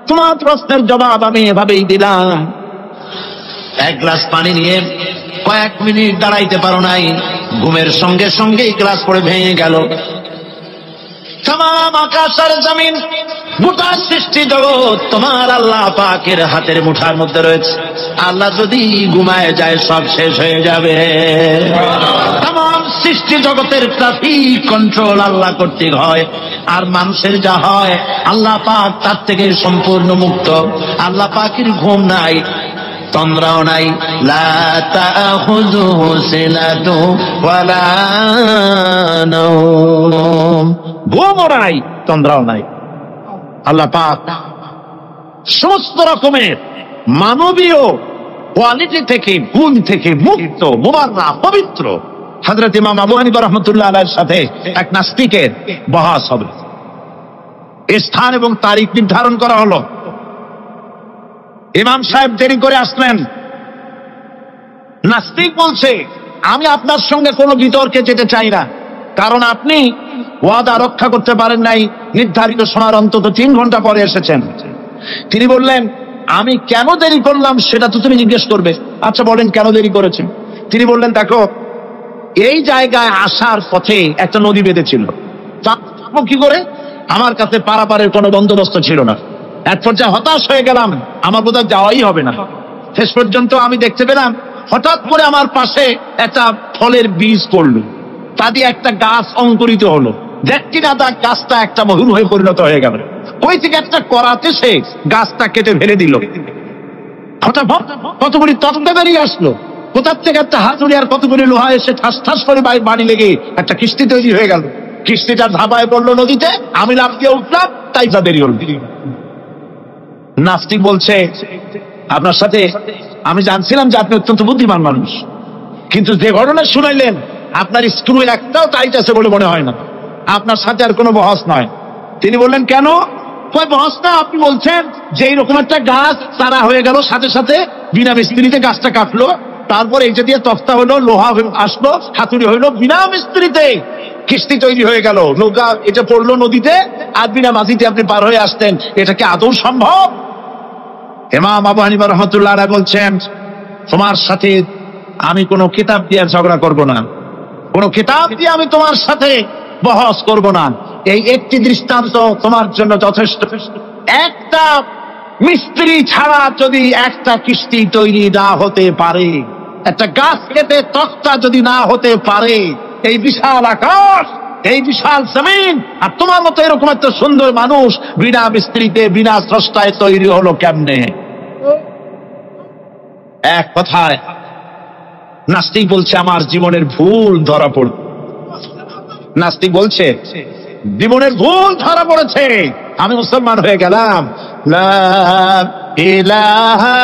তোমার প্রশ্নের জবাব আমি এভাবেই দিলাম। এক গ্লাস পানি নিয়ে কয়েক মিনিট দাঁড়াইতে পারো নাই, ঘুমের সঙ্গে সঙ্গেই গ্লাস পড়ে ভেঙে গেল। তামাম আকাশ আর জমিন, গোটা সৃষ্টি জগৎ তোমার আল্লাহ পাকের হাতের মুঠার মধ্যে রয়েছে। আল্লাহ যদি ঘুমায় যায় সব শেষ হয়ে যাবে। তামাম সৃষ্টি জগতের ট্রাফিক কন্ট্রোল আল্লাহ কর্তৃক হয়, আর মানুষের যা হয় আল্লাহ পাক তার থেকে সম্পূর্ণ মুক্ত। আল্লাহ পাকের ঘুম নাই, তন্দ্রাও নাই। লা তাখুযুহু সিনাতু ওয়ালা নাওম, ঘুমও নাই, তন্দ্রাও নাই। আল্লাহ পাক সমস্ত রকমের মানবীয় কোয়ালিটি থেকে, গুণ থেকে মুক্ত, মুবাররা, পবিত্র। হযরত ইমাম আবু হানিফা রাহমাতুল্লাহ আলাইহির সাথে এক নাস্তিকের বহস হবে। স্থান এবং তারিখ নির্ধারণ করা হলো। ইমাম সাহেব দেরি করে আসলেন। নাস্তিক বলছে, আমি আপনার সঙ্গে কোনো বিতর্কে যেতে চাই না, কারণ আপনি ওয়াদা রক্ষা করতে পারেন নাই, নির্ধারিত সময়ের অন্তত 3 ঘন্টা পরে এসেছেন। তিনি বললেন, আমি কেন দেরি করলাম সেটা তো তুমি জিজ্ঞেস করবে। আচ্ছা বলেন কেন দেরি করেছেন? তিনি বললেন, দেখো, এই জায়গায় আসার পথে একটা নদী বেঁধেছিল, কি করে আমার কাছে পারাপারের কোনো বন্দোবস্ত ছিল না। এক পর্যায়ে হতাশ হয়ে গেলাম, আমার বোধহয় যাওয়াই হবে না। শেষ পর্যন্ত আমি দেখতে পেলাম হঠাৎ করে আমার পাশে একটা ফলের বীজ পড়লো, তা দিয়ে একটা গাছ অঙ্কুরিত হলো। দেখছি না তার গাছটা একটা মহুল হয়ে পরিণত হয়ে গেল। ওই থেকে একটা করাতে সে গাছটা কেটে ফেলে দিল। কতগুলি তক্তা বেরিয়ে আসলো, কোথার থেকে একটা হাতুড়ি আর কতগুলি লোহা এসে ঠাস ঠাস করে বাড়ি লেগে একটা কিস্তি তৈরি হয়ে গেল। কিস্তিটা ধাবায় পড়লো নদীতে, আমি লাফ দিয়ে উঠলাম, তাই যা দেরি হল। নাস্তিক বলছে, আপনার সাথে আমি জানছিলাম যে আপনি অত্যন্ত বুদ্ধিমান মানুষ, কিন্তু যে ঘটনা শুনাইলেন আপনার স্ক্রু একটাও টাইট আছে বলে মনে হয় না, আপনার সাথে আর কোনো বহস নয়। তিনি বললেন, কেন? কয় বহস না, আপনি বলছেন যে এইরকম একটা গাছ তারা হয়ে গেল, সাথে সাথে বিনা মিস্ত্রিতে গাছটা কাটলো, তারপর এইটা দিয়ে তক্তা হলো, লোহা আসলো, হাতুড়ি হইলো, বিনা মিস্ত্রিতে কিস্তি তৈরি হয়ে গেল, নৌকা এটা পড়লো নদীতে, আর বিনা মাঝিতে আপনি পার হয়ে আসতেন। এটা কি আদৌ সম্ভব? ইমাম আবু হানিফা রাহমাতুল্লাহ আলাইহি বলছেন, তোমার সাথে আমি কোনো কিতাব দিয়ে ঝগড়া করব না, কোনো কিতাব দিয়ে আমি তোমার সাথে বহস করব না। এই একটি দৃষ্টান্ত তোমার জন্য যথেষ্ট। একটা মিস্ত্রি ছাড়া যদি একটা কিস্তি তৈরি না হতে পারে, একটা গাছ কেটে তক্তা যদি না হতে পারে, এই বিশাল আকাশ, এই বিশাল জমিন, আর তোমার মতো এরকম একটা সুন্দর মানুষ বিনা মিস্ত্রিতে, বিনা স্রষ্টায় তৈরি হলো কেমনে? এক কথায় নাস্তিক বলছে, আমার জীবনের ভুল ধরা পড়ল। নাস্তিক বলছে, জীবনের ভুল ধরা পড়েছে, আমি মুসলমান হয়ে গেলাম। লা ইলাহা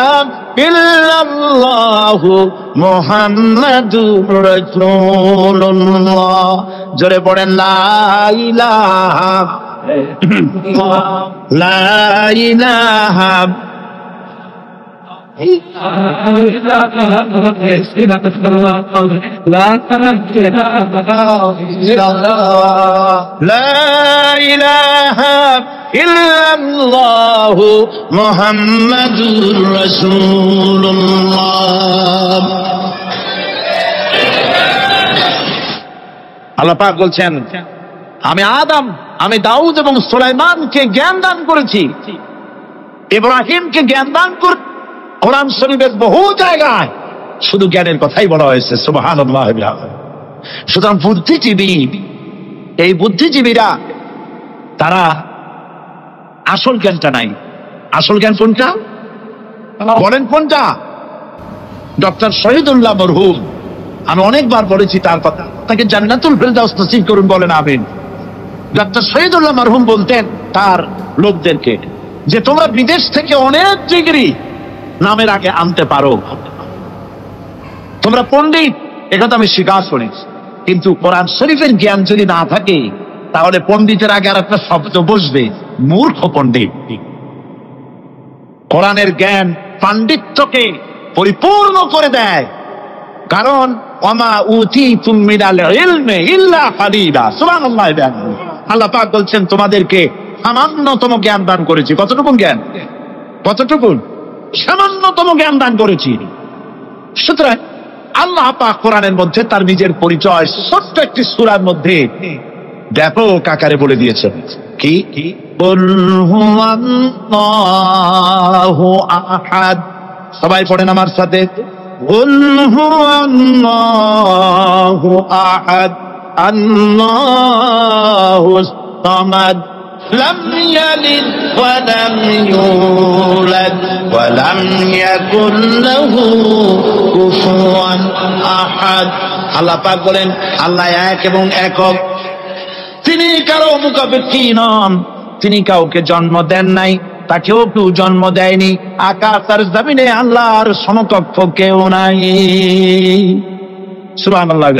ইল্লাল্লাহু মুহাম্মাদুর রাসূলুল্লাহ। জোরে পড়েন, লা ইলাহা লা ইলাহা ইল্লাল্লাহু মুহাম্মাদুর রাসূলুল্লাহ। আল্লাহ পাক বলছেন, আমি আদম, আমি দাউদ এবং সুলাইমানকে জ্ঞান দান করেছি, ইব্রাহিমকে জ্ঞান দান করে। কোরআন শরীফের বহু জায়গায় শুধু জ্ঞানের কথাই বলা হয়েছে। সুবহানাল্লাহ। সুতরাং বুদ্ধিজীবী, এই বুদ্ধিজীবীরা তারা আসল জ্ঞানটা নাই। আসল জ্ঞান কোনটা বলেন? কোনটা? ডক্টর শহীদুল্লাহ মরহুম, আমি অনেকবার বলেছি তার কথা, তাকে জান্নাতুল ফেরদাউস নসিব করুন, বলেন আমিন। ডক্টর শহীদুল্লাহ মরহুম বলতেন তার লোকদেরকে যে তোমরা বিদেশ থেকে অনেক ডিগ্রি নামের আগে আনতে পারো, তোমরা পণ্ডিত, একথা আমি স্বীকার করি, কিন্তু কোরআন শরীফের জ্ঞান যদি না থাকে তাহলে পণ্ডিতের আগে আর একটা শব্দ বসবে, মূর্খ পণ্ডিত। কোরআনের জ্ঞান পাণ্ডিত্যকে পরিপূর্ণ করে দেয়, কারণ ওয়ামা উতীতুম মিনাল ইলমি ইল্লা কালিলা। সুবহানাল্লাহ। আল্লাহ পাক বলছেন তোমাদেরকে সামান্যতম জ্ঞান দান করেছি। কতটুকু জ্ঞান? কতটুকু? সামান্যতম জ্ঞান দান করেছি। সুতরাং আল্লাহ পাক কোরআনের মধ্যে তার নিজের পরিচয় ছোট্ট একটি সূরার মধ্যে ব্যাপক আকারে বলে দিয়েছেন। কি? কুল হুয়াল্লাহু আহাদ। সবাই পড়েন আমার সাথে, কুল হুয়াল্লাহু আহাদ আল্লাহুস সামাদ লাম ইয়ালিদ ওয়া লাম ইউলাদ ওয়া লাম ইয়াকুল লাহু কুফুয়ান আহাদ। আল্লাহ পাক বলেন আল্লাহ এক এবং একক, তিনি কারো মুখাপেক্ষী নন, তিনি কাউকে জন্ম দেন নাই, তাকেও কেউ জন্ম দেয়নি। আকাশ আর জমিনে আল্লাহর সমকক্ষ কেউ নাই। সুবহানাল্লাহ।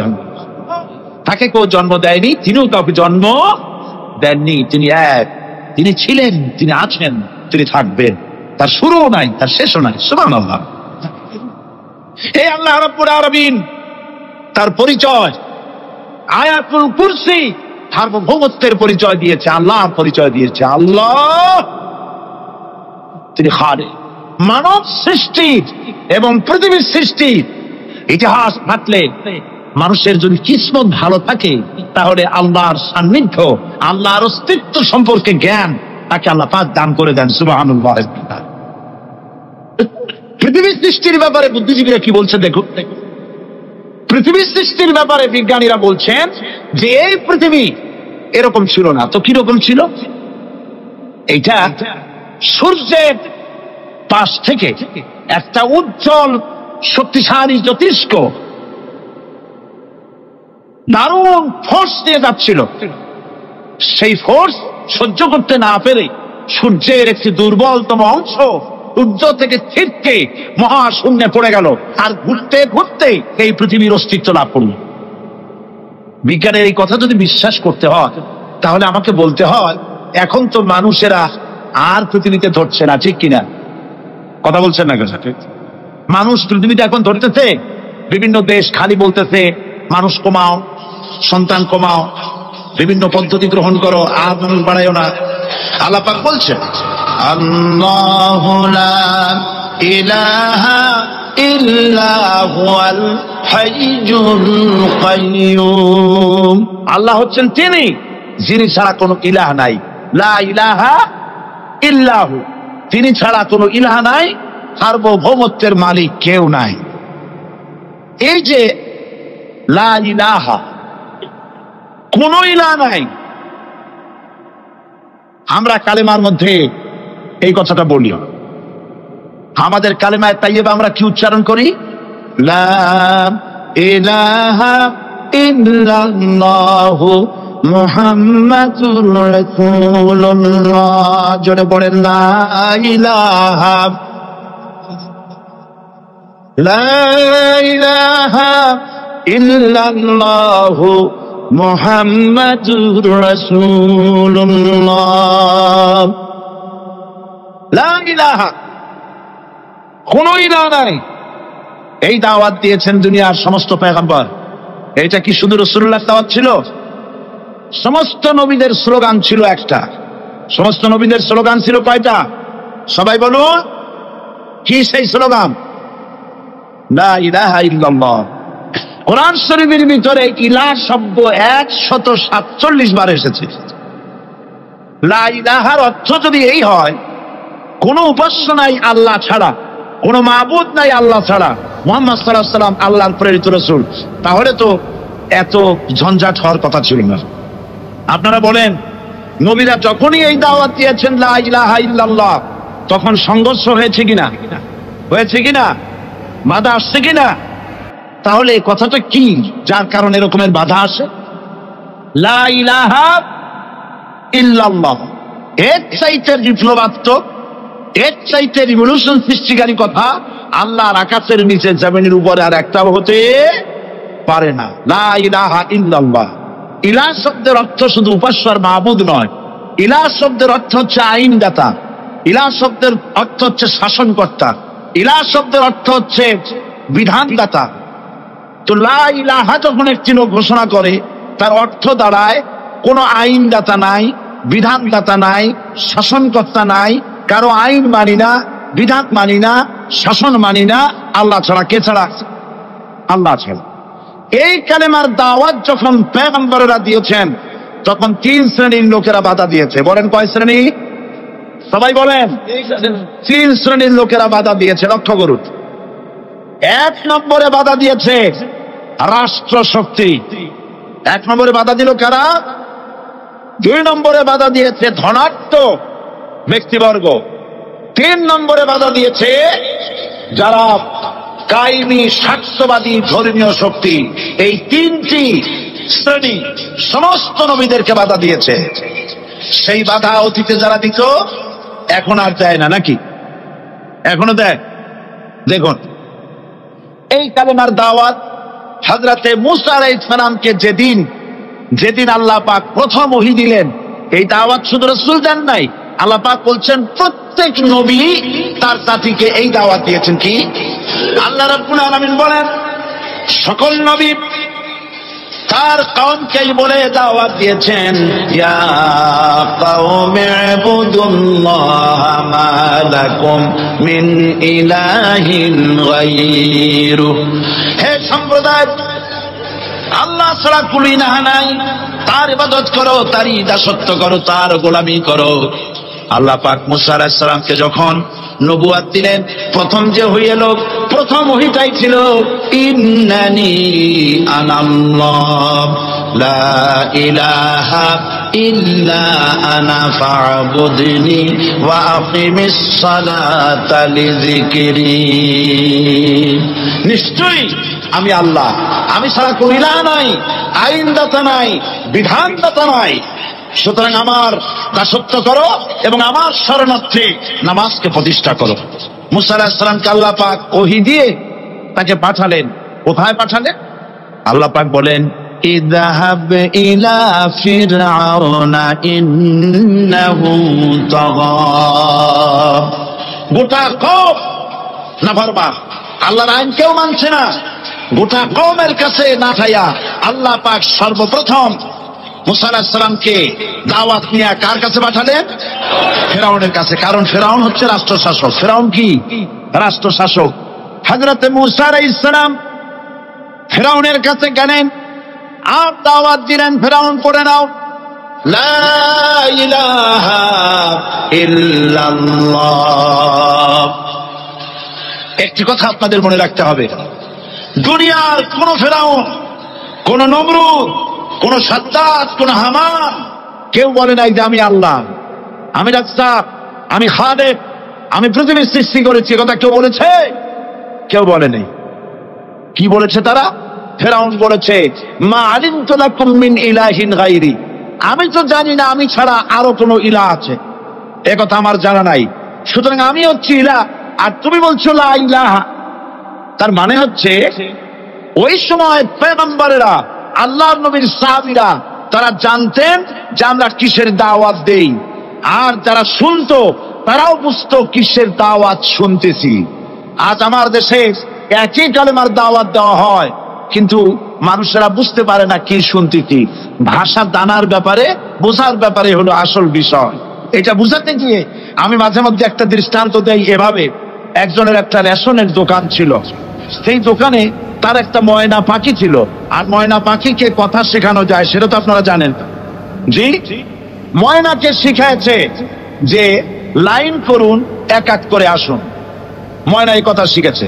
তাকে কেউ জন্ম দেয়নি, তিনিও কাউকে জন্ম দেননি। তিনি এক, তিনি ছিলেন, তিনি আছেন, তিনি থাকবেন। তার শুরুও নাই, তার শেষও নাই। সুবহানাল্লাহ। এই আল্লাহ রাব্বুল আলামিন তার পরিচয় আয়াতুল কুরসি সার্বভৌমত্বের পরিচয় দিয়েছে, আল্লাহর পরিচয় দিয়েছে। আল্লাহ তিনি খালিক। মানব সৃষ্টির এবং পৃথিবীর সৃষ্টির ইতিহাস ঘাটলে মানুষের যদি কিসমত ভালো থাকে, তাহলে আল্লাহর সান্নিধ্য, আল্লাহর অস্তিত্ব সম্পর্কে জ্ঞান তাকে আল্লাহ পাক দান করে দেন। সুবহানাল্লাহ। পৃথিবীর সৃষ্টির ব্যাপারে বুদ্ধিজীবীরা কি বলছে দেখুন। পৃথিবীর সৃষ্টির ব্যাপারে বিজ্ঞানীরা বলছেন যে এই পৃথিবী এরকম ছিল না। তো কিরকম ছিল? এইটা সূর্যের পাশ থেকে একটা উজ্জ্বল শক্তিশালী জ্যোতিষ্ক দারুণ ফোর্স নিয়ে যাচ্ছিল। সেই ফোর্স সহ্য করতে না পেরে সূর্যের একটি দুর্বলতম অংশ সূর্য থেকে ছিটকে মহাশূন্যে পড়ে গেল, আর ঘুরতে ঘুরতে এই পৃথিবীর অস্তিত্ব লাভ করল। বিজ্ঞানের এই কথা যদি বিশ্বাস করতে হয়, তাহলে আমাকে বলতে হয় এখন তো মানুষেরা আর পৃথিবীতে ধরছে না, ঠিক কিনা? কথা বলছেন না? মানুষ পৃথিবীতে এখন ধরতেছে, বিভিন্ন দেশ খালি বলতেছে মানুষ কমাও, সন্তান কমাও, বিভিন্ন পদ্ধতি গ্রহণ করো, আর মানুষ বাড়াইও না। আল্লাহ পাক বলছেন আল্লাহু লা ইলাহা ইল্লা হুয়াল হাইয়ুল কাইয়্যুম। আল্লাহ হচ্ছেন তিনি যিনি ছাড়া কোনো ইলাহ নাই। লা ইলাহা ইল্লাহু, তিনি ছাড়া কোনো ইলাহ নাই, সার্বভৌমত্বের মালিক কেউ নাই। এই যে লা ইলাহা, কোন ইলাহ নাই, আমরা কালেমার মধ্যে এই কথাটা বলি। আমাদের কালেমায় তাইয়্যিবা আমরা কি উচ্চারণ করি? লা ইলাহা ইল্লাল্লাহু মুহাম্মাদুর রাসূলুল্লাহ। জোরে বলেন লা ইলাহা, লা ইলাহা ইল্লাল্লাহু মুহাম্মাদুর রাসূলুল্লাহ। লা ইলাহা, কোন ইলাহ নাই। এই দাওয়াত দিয়েছেন দুনিয়ার সমস্ত পয়গম্বর। এটা কি শুধু রাসূলুল্লাহর দাওয়াত ছিল? সমস্ত নবীদের স্লোগান ছিল একটা। সমস্ত নবীদের স্লোগান ছিল কয়টা? সবাই বলুন, কি সেই স্লোগান? লা ইলাহা ইল্লাল্লাহ। কোরআন শরীফের ভিতরে ইলাহ শব্দ 147 বার এসেছে। লা ইলাহার অর্থ যদি এই হয়, কোন উপাস্য নাই আল্লাহ ছাড়া, কোন মাবুদ নাই আল্লাহ ছাড়া, মুহাম্মদ সাল্লাল্লাহু আলাইহি ওয়াসাল্লাম আল্লাহর প্রেরিত রাসূল, তাহলে তো এত ঝঞ্ঝাট হওয়ার কথা ছিল না। আপনারা বলেন, নবীরা যখনই এই দাওয়াত দিয়েছেন লা ইলাহা ইল্লাল্লাহ, তখন সংঘর্ষ হয়েছে কিনা? হয়েছে কিনা? বাধা আসছে কিনা? তাহলে এই কথাটা কি যার কারণে এরকমের বাধা আসে? লা ইলাহা ইল্লাল্লাহ, এর চাইতে বিপ্লবাত্মক, এর চাইতে রিভলিউশন সৃষ্টিকারী কথা আল্লাহর আকাশের নিচে জমিনের উপরে আর একটাও হতে পারে না। লা ইলাহা ইল্লাল্লাহ। ইলাহ শব্দের অর্থ শুধু উপাস্য আর মাবুদ নয়, ইলাহ শব্দের অর্থ হচ্ছে আইনদাতা, ইলাহ শব্দের অর্থ হচ্ছে শাসনকর্তা, ইলাহ শব্দের অর্থ হচ্ছে বিধানদাতা। তো লা ইলাহা যখন একটি লোক ঘোষণা করে, তার অর্থ দাঁড়ায় কোনো আইনদাতা নাই, বিধানদাতা নাই, শাসনকর্তা নাই, কারো আইন মানি না, বিধান মানি না, শাসন মানি না, আল্লাহ ছাড়া। কে ছাড়া? আল্লাহ ছাড়া। এই কালেমার দাওয়াত যখন পয়গম্বরেরা দিয়েছেন, তখন 3 শ্রেণীর লোকেরা বাধা দিয়েছে। বলেন কয় শ্রেণী? সবাই বলেন। 3 শ্রেণীর লোকেরা বাধা দিয়েছে, লক্ষ্য করুন। 1 নম্বরে বাধা দিয়েছে রাষ্ট্র শক্তি। 1 নম্বরে বাধা দিল কারা? 2 নম্বরে বাধা দিয়েছে ধনাঢ্য ব্যক্তিবর্গ। 3 নম্বরে বাধা দিয়েছে যারা কায়েমি স্বার্থবাদী ধর্মীয় শক্তি। এই 3টি শ্রেণী সমস্ত নবীদেরকে বাধা দিয়েছে। সেই বাধা অতীতে যারা দিত, এখন আর দেয় না নাকি? এখনো দেয়? দেখুন, এই কালেমার দাওয়াত হযরতে মূসা আলাইহিস সালামকে যেদিন আল্লাহ পাক প্রথম ওহী দিলেন, এই দাওয়াত শুধু রাসূল দেন নাই, আল্লাহ পাক বলছেন প্রত্যেক নবী তার জাতিকে এই দাওয়াত দিয়েছেন। কি? আল্লাহ রাব্বুল আলামিন বলেন, সকল নবী তার কওমকে বলে দাওয়াত দিয়েছেন, ইয়া কওমি ইবুদুল্লাহ মা লাকুম মিন ইলাহিন গায়রু। হে সম্প্রদায়, আল্লাহ ছাড়া কোনো ইলাহ নাই, তার ইবাদত করো, তারই দাসত্ব করো, তার গোলামি করো। আল্লাহ পাক মূসা আলাইহিস সালামকে যখন নবুয়াত দিলেন, প্রথম যে ওহী এলো, প্রথম ওহীটাই ছিল ইন্নানি আনাল্লাহ লা ইলাহা ইল্লা আনা ফা'বুদনি ওয়া আকিমিস সালাতা লিযিকরি। নিশ্চয়ই আমি আল্লাহ, আমি ছাড়া কোনো ইলাহ নাই, আইনদাতা নাই, বিধানদাতা নাই, সুতরাং আমার দাসত্ব করো এবং আমার শরণার্থে নামাজকে প্রতিষ্ঠা করো। মূসা আলাইহিস সালামকে আল্লাহ পাক ওহী দিয়ে তাকে পাঠালেন। কোথায় পাঠালেন? আল্লাহ পাক বলেন, ইযহাব ইলা ফিরআউনা ইন্নাহু তাগা। গোটা কওম নাফরমান, আল্লাহর আইন কেউ মানছে না, গোটা কওমের কাছে না খাইয়া আল্লাহ পাক সর্বপ্রথম মূসা আলাইহিস সালামকে দাওয়াত নিয়ে কার কাছে পাঠালেন? ফেরাউনের কাছে। কারণ ফেরাউন হচ্ছে রাষ্ট্রশাসক। ফেরাউন কি? রাষ্ট্রশাসক। হযরতে মূসা আলাইহিস সালাম ফেরাউনের কাছে গেলেন আর দাওয়াত দিলেন, ফেরাউন পড়ে নাও লা ইলাহা ইল্লাল্লাহ। একটি কথা আপনাদের মনে রাখতে হবে, দুনিয়ার কোন ফেরাউন, কোন নমরুদ, কোন সাদ্দাত, কোন হামান কেউ বলে নাই যে আমি আল্লাহ, আমি রাজ্জাক, আমি খালেক, আমি পৃথিবীর সৃষ্টি করেছি। কথা কেউ বলেছে? কেউ বলে নেই। কি বলেছে তারা? ফেরাউন বলেছে, মা আলিমতু লাকুম মিন ইলাহিন গায়রি, আমি তো জানি না আমি ছাড়া আরো কোনো ইলাহ আছে, এ কথা আমার জানা নাই, সুতরাং আমি হচ্ছি ইলাহ, আর তুমি বলছো লা ইলাহা। তার মানে হচ্ছে ওই সময় পয়গম্বরেরা, আল্লাহর নবীর সাহাবীরা, তারা জানতেন যে আমরা কিসের দাওয়াত দেই, আর যারা শুনতো তারাও বুঝতো কিসের দাওয়াত শুনতেছি। আজ আমার দেশে একই কালেমার দাওয়াত দেওয়া হয়, কিন্তু মানুষেরা বুঝতে পারে না কি শুনতেছি। ভাষা জানার ব্যাপারে, বোঝার ব্যাপারে হলো আসল বিষয়। এটা বুঝাতে গিয়ে আমি মাঝে মধ্যে একটা দৃষ্টান্ত দেই এভাবে। একজনের একটা রেশনের দোকান ছিল, সেই দোকানে তার একটা ময়না পাখি ছিল, আর ময়না পাখিকে কথা শেখানো যায় সেটা তো আপনারা জানেন। জি, ময়নাকে শিখাইছে যে লাইন করুন, এক এক করে আসুন। ময়না এই কথা শিখেছে।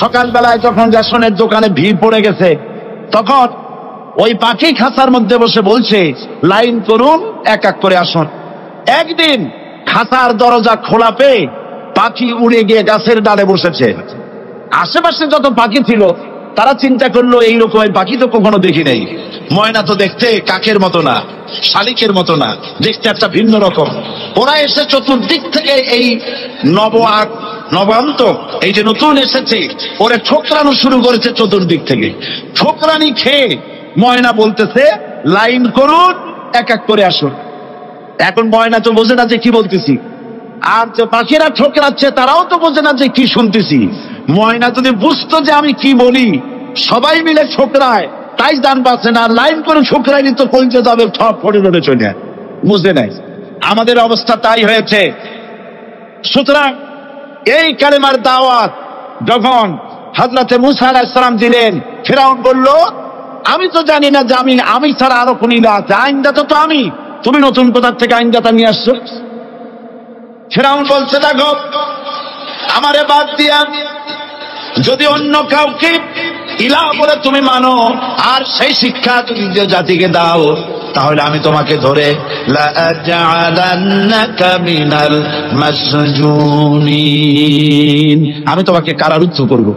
সকালবেলায় যখন রেশনের দোকানে ভিড় পড়ে গেছে, তখন ওই পাখি খাঁচার মধ্যে বসে বলছে লাইন করুন, এক এক করে আসুন। একদিন খাঁচার দরজা খোলা পেয়ে পাখি উড়ে গিয়ে গাছের ডালে বসেছে। আশেপাশে যত পাখি ছিল তারা চিন্তা করলো এইরকম পাখি তো কখনো দেখি নাই। ময়না তো দেখতে কাকের মতো না, শালিকের মতো না, দেখতে একটা ভিন্ন রকম। ওরা এসে চতুর্দিক থেকে এই নবান্ত, এই যে নতুন এসেছে, ওরা ঠোকরানো শুরু করেছে চতুর্দিক থেকে। ঠোকরানি খেয়ে ময়না বলতেছে লাইন করুন, এক এক করে আসুন। এখন ময়না তো বোঝে না যে কি বলতেছি, আর যে পাখিরা ঠোকরাচ্ছে তারাও তো বোঝে না যে কি শুনতেছি। ময়না যদি বুঝতো যে আমি কি বলি, সবাই মিলে ঠোকরায়, তাই জান পাচ্ছে না, লাইন করে ঠোকরাইনি তো পৌঁছে যাবে, ঠপ পড়ে ধরে চলে, বুঝতে নাই। আমাদের অবস্থা তাই হয়েছে। সুতরাং এই কালেমার দাওয়াত যখন হযরতে মুসা আলাইহিস সালাম দিলেন, ফিরআউন বলল আমি তো জানি না যে আমি ছাড়া আরো কোন ইলাহ আছে, আইনদাতা তো আমি, তুমি নতুন কোথা থেকে আইনদাতা নিয়ে আসছো? ফিরআউন বলছে দেখো, আমারে বাদ দিয়া যদি অন্য কাউকে ইলাহ বলে তুমি মানো আর সেই শিক্ষা তুমি যে জাতিকে দাও, তাহলে আমি তোমাকে ধরে লাআজআলান্নাকা মিনাল মাসজুনিন, আমি তোমাকে কারারুদ্ধ করব,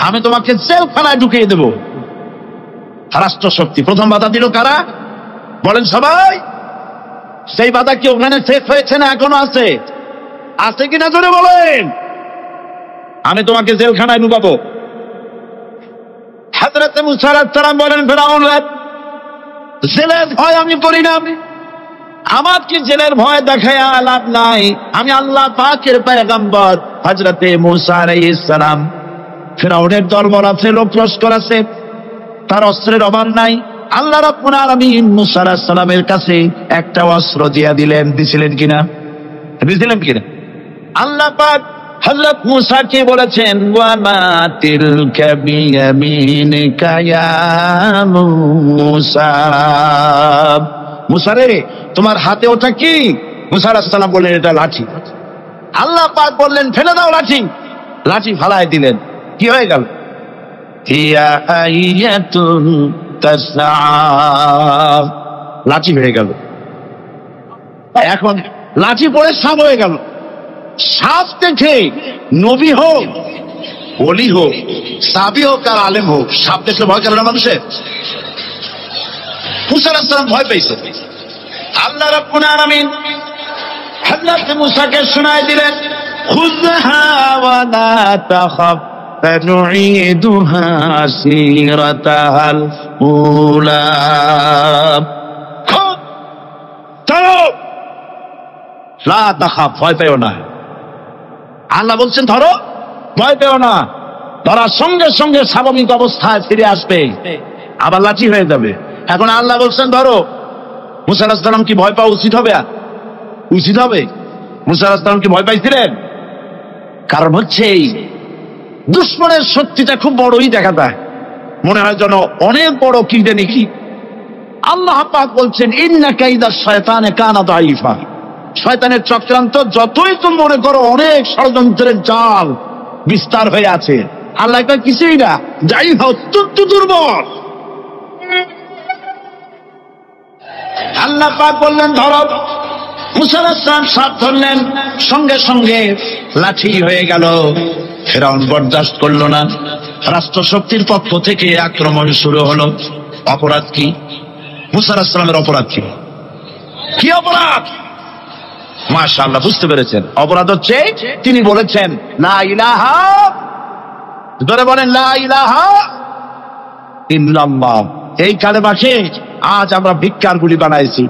আমি তোমাকে জেলখানায় ঢুকিয়ে দেব। রাষ্ট্রশক্তি প্রথম বাধা দিল কারা? বলেন সবাই। সেই বাধা কি ওখানে শেষ হয়েছে না এখনো আছে? আছে কিনা জোরে বলেন। আমি তোমাকে জেলখানায় ঢুকাবো। হযরত মুসা আলাইহিস সালাম বলেন ফিরআউন, জেলের ভয় আমি করি না, আমার কি জেলের ভয় দেখায়া লাভ নাই, আমি আল্লাহ পাকের পয়গম্বর হযরতে মুসা আলাইহিস সালাম। ফিরআউনের দরবার আছে, লোক লস্কর আছে, তার অস্ত্রের অভাব নাই। আল্লাহ রাব্বুল আলামিন মুসা আলাইহিস সালামের কাছে একটা অস্ত্র দিয়া দিলেন, দিছিলেন কিনা? দিছিলেন কিনা? আল্লাহ পাক হযরত মুসাকে বলেছেন ওয়া মা তিলকা বিয়ামিনিকা ইয়া মুসা, মুসা রে তোমার হাতে ওটা কি? মুসা আলাইহিস সালাম বললেন এটা লাঠি। আল্লাহ পাক বললেন ফেলে দাও লাঠি। লাঠি ফালায় দিলেন, কি হয়ে গেল? ইয়া আইয়াতুন তাসআ, লাঠি হয়ে গেল। এখন লাঠি পড়ে সাপ হয়ে গেল। সাপ দেখে নবী হোক, ওলি হোক, সাবি হোক আর আলেম হোক, সাপ দেখলে ভয় করে না মানুষের? মুসা আলাইহিস সালাম ভয় পেয়েছে। আল্লাহ রাব্বুল আলামিন হযরত মুসাকে শোনায় দিলেন খুযহা ওয়া লা তাখাফ ফানুঈদুহা সিরাতাল উলা, চলো লা তাখাফ, ভয় পেও না। আল্লাহ বলছেন ধরো, ভয় পেও না। ধরার সঙ্গে সঙ্গে স্বাভাবিক অবস্থায় ফিরে আসবে, আবার লাঠি হয়ে যাবে। এখন আল্লাহ বলছেন ধরো। মুসা আলাইহিস সালাম কি ভয় পাওয়া উচিত হবে? উচিত হবে? মুসা আলাইহিস সালাম কি ভয় পাইছিলেন? কারণ হচ্ছে এই দুশমনের শক্তিটা খুব বড়ই দেখা যায়, মনে হয় যেন অনেক বড় কি জানি কি। আল্লাহ পাক বলছেন ইন্না কাইদাশ শায়তানে কানা দাঈফা, শয়তানের চক্রান্ত যতই তুমি মনে করো অনেক ষড়যন্ত্রের জাল বিস্তার হয়ে আছে, আল্লাহ এটা কিছুই না, যাই অত্যন্ত দুর্বল। আল্লাহ পাক বললেন ধরো। মুসা আলাইহিস সালাম সাপ ধরলেন, সঙ্গে সঙ্গে লাঠি হয়ে গেল। ফিরআউন বরদাস্ত করলো না, রাষ্ট্রশক্তির পক্ষ থেকে আক্রমণ শুরু হলো। অপরাধ কি? মুসা আলাইহিস সালামের অপরাধ কি? কি অপরাধ? মাশাআল্লাহ বুঝতে পেরেছেন। অপরাধ হচ্ছে তিনি বলেছেন লা ইলাহা, ধরে বলেন লা ইলাহা ইল্লাল্লাহ। এই কালেমাকে আজ আমরা ভিক্ষার গুলি বানাইছি।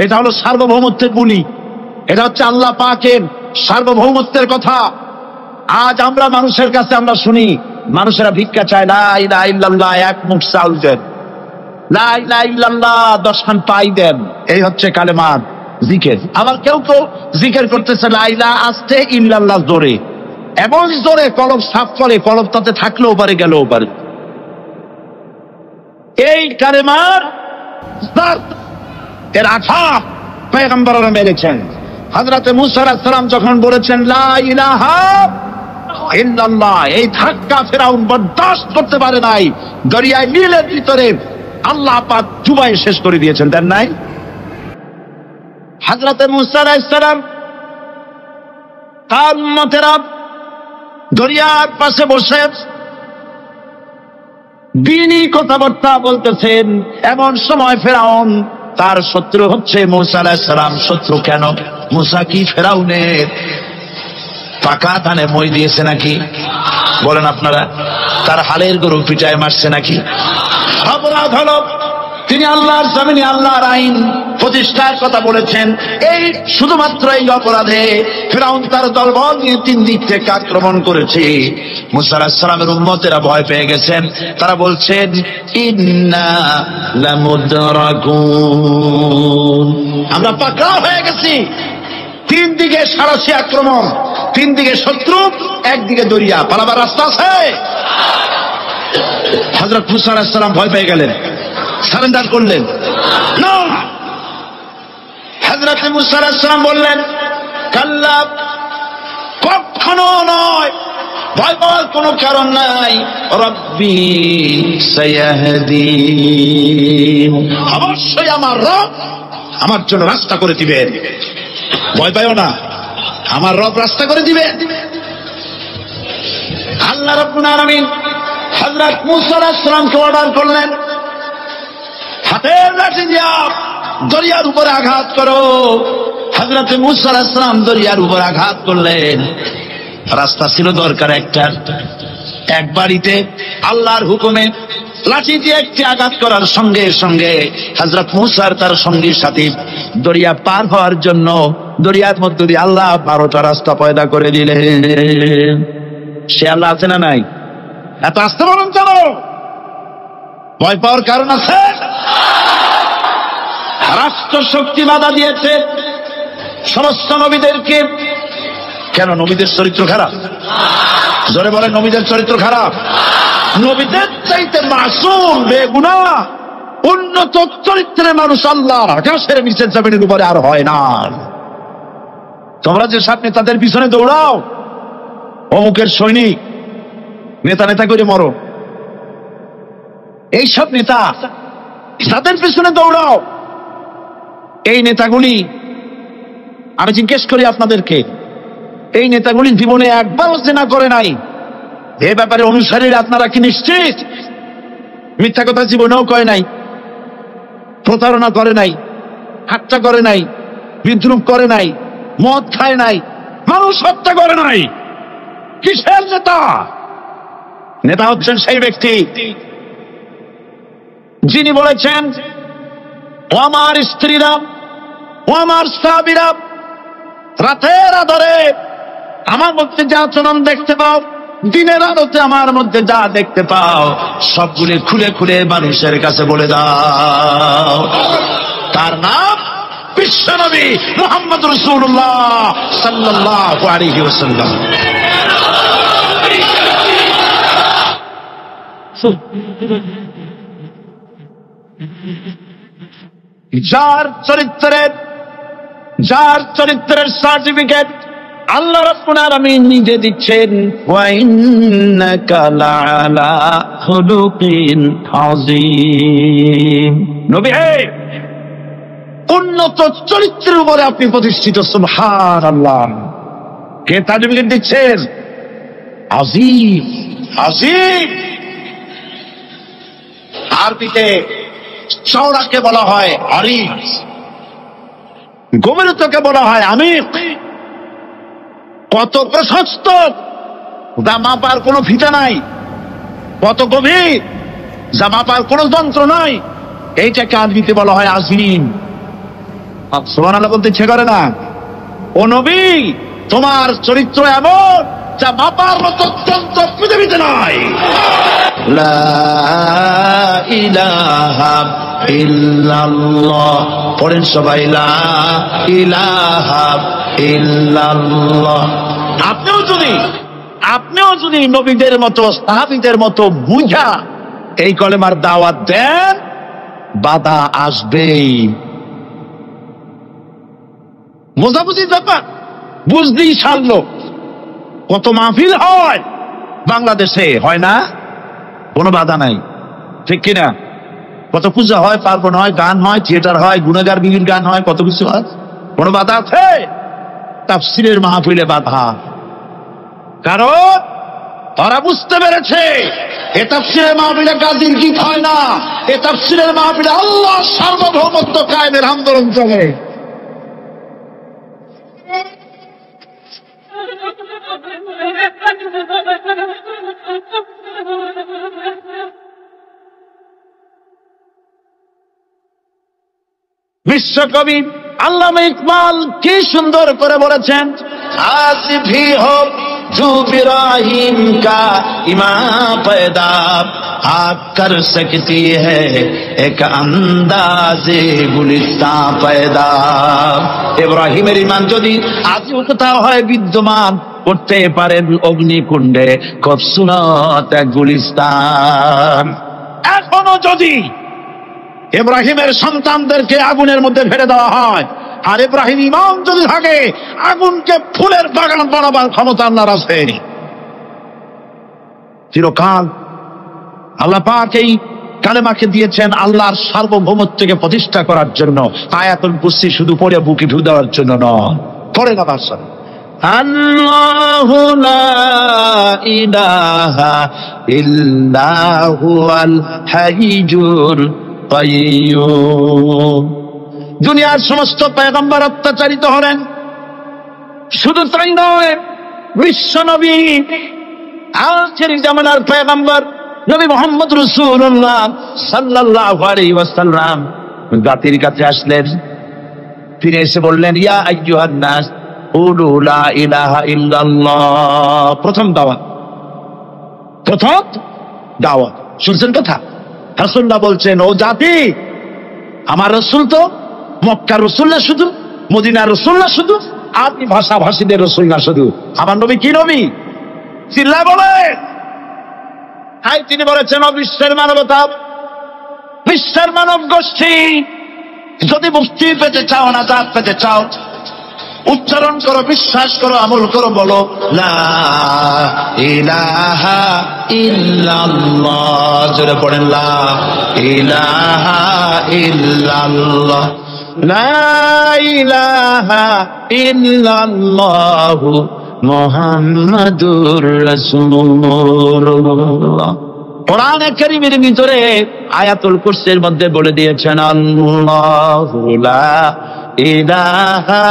এটা হলো সার্বভৌমত্বের গুলি, এটা হচ্ছে আল্লাহ পাকের সার্বভৌমত্বের কথা। আজ আমরা মানুষের কাছে আমরা শুনি, মানুষেরা ভিক্ষা চায়, লা ইলাহা ইল্লাল্লাহ, এক মুঠ চাউল দেন, লা ইলাহা ইল্লাল্লাহ 10 খান পাই দেন। এই হচ্ছে কালেমার জিকির। আবার কেউ তো জিকির করতেছে লা ইলাহা আস্তে, ইল্লাল্লাহ জোরে, এমন জোরে কলব সাফ করে, কলব তাতে থাকলেও পারে গেলেও পারে। এই কালেমার এর আঘাত পয়গম্বররা মেরেছেন। হযরত মুসা আলাইহিস সালাম যখন বলেছেন লা ইলাহা ইল্লাল্লাহ, এই ধাক্কা ফিরআউন বরদাস্ত করতে পারে নাই। দরিয়ায় নীলের ভিতরে আল্লাহ পাক ডুবাই শেষ করে দিয়েছেন, দেন নাই? হযরত মুসা আলাইহিস সালাম তার উম্মতেরা দরিয়ার পাশে বসে বিনি কথাবার্তা বলতেছেন। এমন সময় ফিরআউন, তার শত্রু হচ্ছে মুসা আলাইহিস সালাম। শত্রু কেন? মুসা কি ফিরআউনের পাকা ধানে মই দিয়েছে নাকি? বলেন আপনারা। তার হালের গরু পিটায় মারছে নাকি? অপরাধ হলো তিনি আল্লাহর জমিনে আল্লাহর আইন প্রতিষ্ঠার কথা বলেছেন। এই শুধুমাত্র এই অপরাধে ফিরআউন তার দলবল নিয়ে 3 দিক থেকে আক্রমণ করেছে। মুসা আলাইহিস সালামের উম্মতেরা ভয় পেয়ে গেছেন। তারা বলছেন ইন্না লামুদরাকুন, আমরা পাকড়াও হয়ে গেছি। 3 দিকে সারাশি আক্রমণ, 3 দিকে শত্রু, একদিকে দরিয়া, পালাবার রাস্তা আছে? হযরত মুসা আলাইহিস সালাম ভয় পেয়ে গেলেন, সারেন্ডার করলেন না। হযরত মুসা আলাইহিস সালাম বললেন কাল্লা, কখনো নয়, ভয় পাওয়ার কোনো কারণ নাই। রব্বি সায়াহদিন, অবশ্যই আমার রব আমার জন্য রাস্তা করে দিবেন। ভয় পাইও না, আমার রব রাস্তা করে দিবেন। আল্লাহ রাব্বুল আলামিন হযরত মুসা আলাইহিস সালামকে অর্ডার করলেন, হাতের লাঠি দিয়া দরিয়ার উপরে আঘাত করো। হযরত মুসা আলাইহিস সালাম দরিয়ার উপর আঘাত করলেন। রাস্তা ছিল দরকার একটা, এক বাড়িতে আল্লাহর হুকুমে লাঠি দিয়ে একটি আঘাত করার সঙ্গে সঙ্গে হযরত মুসার তার সঙ্গীর সাথে দরিয়া পার হওয়ার জন্য দরিয়ার মধ্যে দিয়ে আল্লাহ 12টা রাস্তা পয়দা করে দিলেন। সে আল্লাহ আছে না নাই? এত আসতে বলুন কেন? ভয় পাওয়ার কারণ আছে? রাষ্ট্র শক্তি বাধা দিয়েছে সমস্ত নবীদেরকে। কেন? নবীদের চরিত্র খারাপ? জোরে বলেন, নবীদের চরিত্র খারাপ? নবীদের চাইতে মাসুম বেগুনাহ উন্নত চরিত্রের মানুষ আল্লাহ আকাশের নিচের জমিনের উপরে আর হয় না। তোমরা যে সব নেতাদের পিছনে দৌড়াও, অমুকের সৈনিক, নেতা নেতা করে মরো, এইসব নেতা তাদের পিছনে দৌড়াও। এই নেতাগুলি, আমি জিজ্ঞেস করি আপনাদেরকে, এই নেতাগুলি জীবনে একবারও জিনা করে নাই? এ ব্যাপারে অনুসারীরা আপনারা কি নিশ্চিত? মিথ্যা কথা জীবনেও কয় নাই, প্রতারণা করে নাই, ঠাট্টা করে নাই, বিদ্রুপ করে নাই, মদ খায় নাই, মানুষ হত্যা করে নাই। কিসের নেতা? নেতা হচ্ছেন সেই ব্যক্তি যিনি বলেছেন, ও আমার স্ত্রীরা, ও আমার সাহাবীরা, রাতের আধারে আমার মধ্যে যা আচরণ দেখতে পাও, দিনের আলোতে আমার মধ্যে যা দেখতে পাও, সবগুলি খুলে খুলে মানুষের কাছে বলে দাও। তার নাম বিশ্বনবী মুহাম্মদ রাসূলুল্লাহ সাল্লাল্লাহু আলাইহি ওয়াসাল্লাম। যার চরিত্রের সার্টিফিকেট আল্লাহ রাব্বুল আলামিন নিজে দিচ্ছেন, ওয়া ইন্নাকা লাআলা খুলুকিন আযীম। নবী হে, উন্নত চরিত্রের উপরে আপনি প্রতিষ্ঠিত। সুবহানাল্লাহ। কে সার্টিফিকেট দিচ্ছেন? আযীম, আযীম। আরবিতে চওড়াকে বলা হয় আরিফ, গভীরতাকে বলা হয় আমিক। কত প্রশস্ত, যা মাপার কোনো ফিতা নাই, কত গভীর, যা মাপার কোনো যন্ত্র নাই, এইটাকে আরবিতে বলা হয় আযীম। সুবহানাল্লাহ বলতে ইচ্ছে করে না? ও নবী, তোমার চরিত্র এমন যা মাপার মতো যন্ত্র পৃথিবীতে নাই। লা ইলাহা ইল্লাল্লাহ, পড়েন সবাই, লা ইলাহা ইল্লাল্লাহ। আপনিও যদি নবীদের মতো, সাহাবীদের মতো বুঝা এই কলেমার দাওয়াত দেন, বাধা আসবেই। বোঝাবুঝির ব্যাপার, বুঝতেই সারলো। কত মাহফিল হয় বাংলাদেশে, হয় না? কোনো বাধা নাই, ঠিক কিনা? কত পূজা হয়, পার্বণ হয়, গান হয়, থিয়েটার হয়, গুণগার বিবির গান হয়, কত কিছু হয়। কোনো বাধা আছে? তাফসীরের মাহফিলে বাধা। কারণ তারা বুঝতে পেরেছে এ তাফসীরের মাহফিলে গাজীর গীত হয় না, এ তাফসীরের মাহফিলে আল্লাহ সার্বভৌমত্ব কায়েমের আন্দোলন চলে। বিশ্বকবি আল্লামা ইকবাল কি সুন্দর করে বলেছেন, আজ ভি হো जो इब्राहिम का इमाम पैदा आप कर सकती है एक अंदाजे गुलिस्तान पैदा। ইব্রাহিমের ইমান যদি আজও কোথাও হয় বিদ্যমান, করতে পারেন অগ্নিকুণ্ডে খুবসুরত এক গুলিস্তান। এখনো যদি ইব্রাহিমের সন্তানদেরকে আগুনের মধ্যে ফেলে দেওয়া হয়, আর ইব্রাহিম ইমাম যদি থাকে, আগুনকে ফুলের বাগান বানাবার ক্ষমতা আল্লাহর আছে। চিরকাল আল্লাহ পাক এই কালেমাকে দিয়েছেন আল্লাহর সার্বভৌমত্বকে প্রতিষ্ঠা করার জন্য। আয়াতুল কুরসি শুধু পড়ে বুকে ঢু দেওয়ার জন্য নয়, পড়ে না ভাষা। আল্লাহু লা ইলাহা ইল্লা হুয়াল হাইয়ুল কাইয়্যুম। দুনিয়ার সমস্ত পয়গম্বর অত্যাচারিত হলেন, শুধু তাই নয়, বিশ্ব নবী আখির জামানার পয়গম্বর নবী মুহাম্মদ রাসূলুল্লাহ সাল্লাল্লাহু আলাইহি ওয়াসাল্লাম জাতির কাছে আসলেন, ফিরে এসে বললেন, ইয়া আইয়ুহান নাস কুলু লা ইলাহা ইল্লাল্লাহ। প্রথম দাওয়াত, প্রথম দাওয়াত। শুনছেন কথা? রাসূলুল্লাহ বলছেন, ও জাতি, আমার রাসূল তো মক্কার রাসূল না শুধু, মদিনার রাসূল না শুধু, আপনি ভাষাভাষীদের রাসূল না শুধু, আমার নবী কি নবী? চিল্লায় বলে। তাই তিনি বলেছেন, ও বিশ্বের মানবতা, বিশ্বের মানব গোষ্ঠী, যদি মুক্তি পেতে চাও, নাজাত পেতে চাও, উচ্চারণ করো, বিশ্বাস করো, আমল করো, বলো লা ইলাহা ইল্লাল্লাহ। জোরে পড়েন, লা ইলাহা ইল্লাল্লাহ, লা ইলাহা ইল্লাল্লাহু মুহাম্মাদুর রাসূলুল্লাহ। কোরআনে কারীমের ভিতরে আয়াতুল কুরসির মধ্যে বলে দিয়েছেন, আল্লাহু লা ইলাহা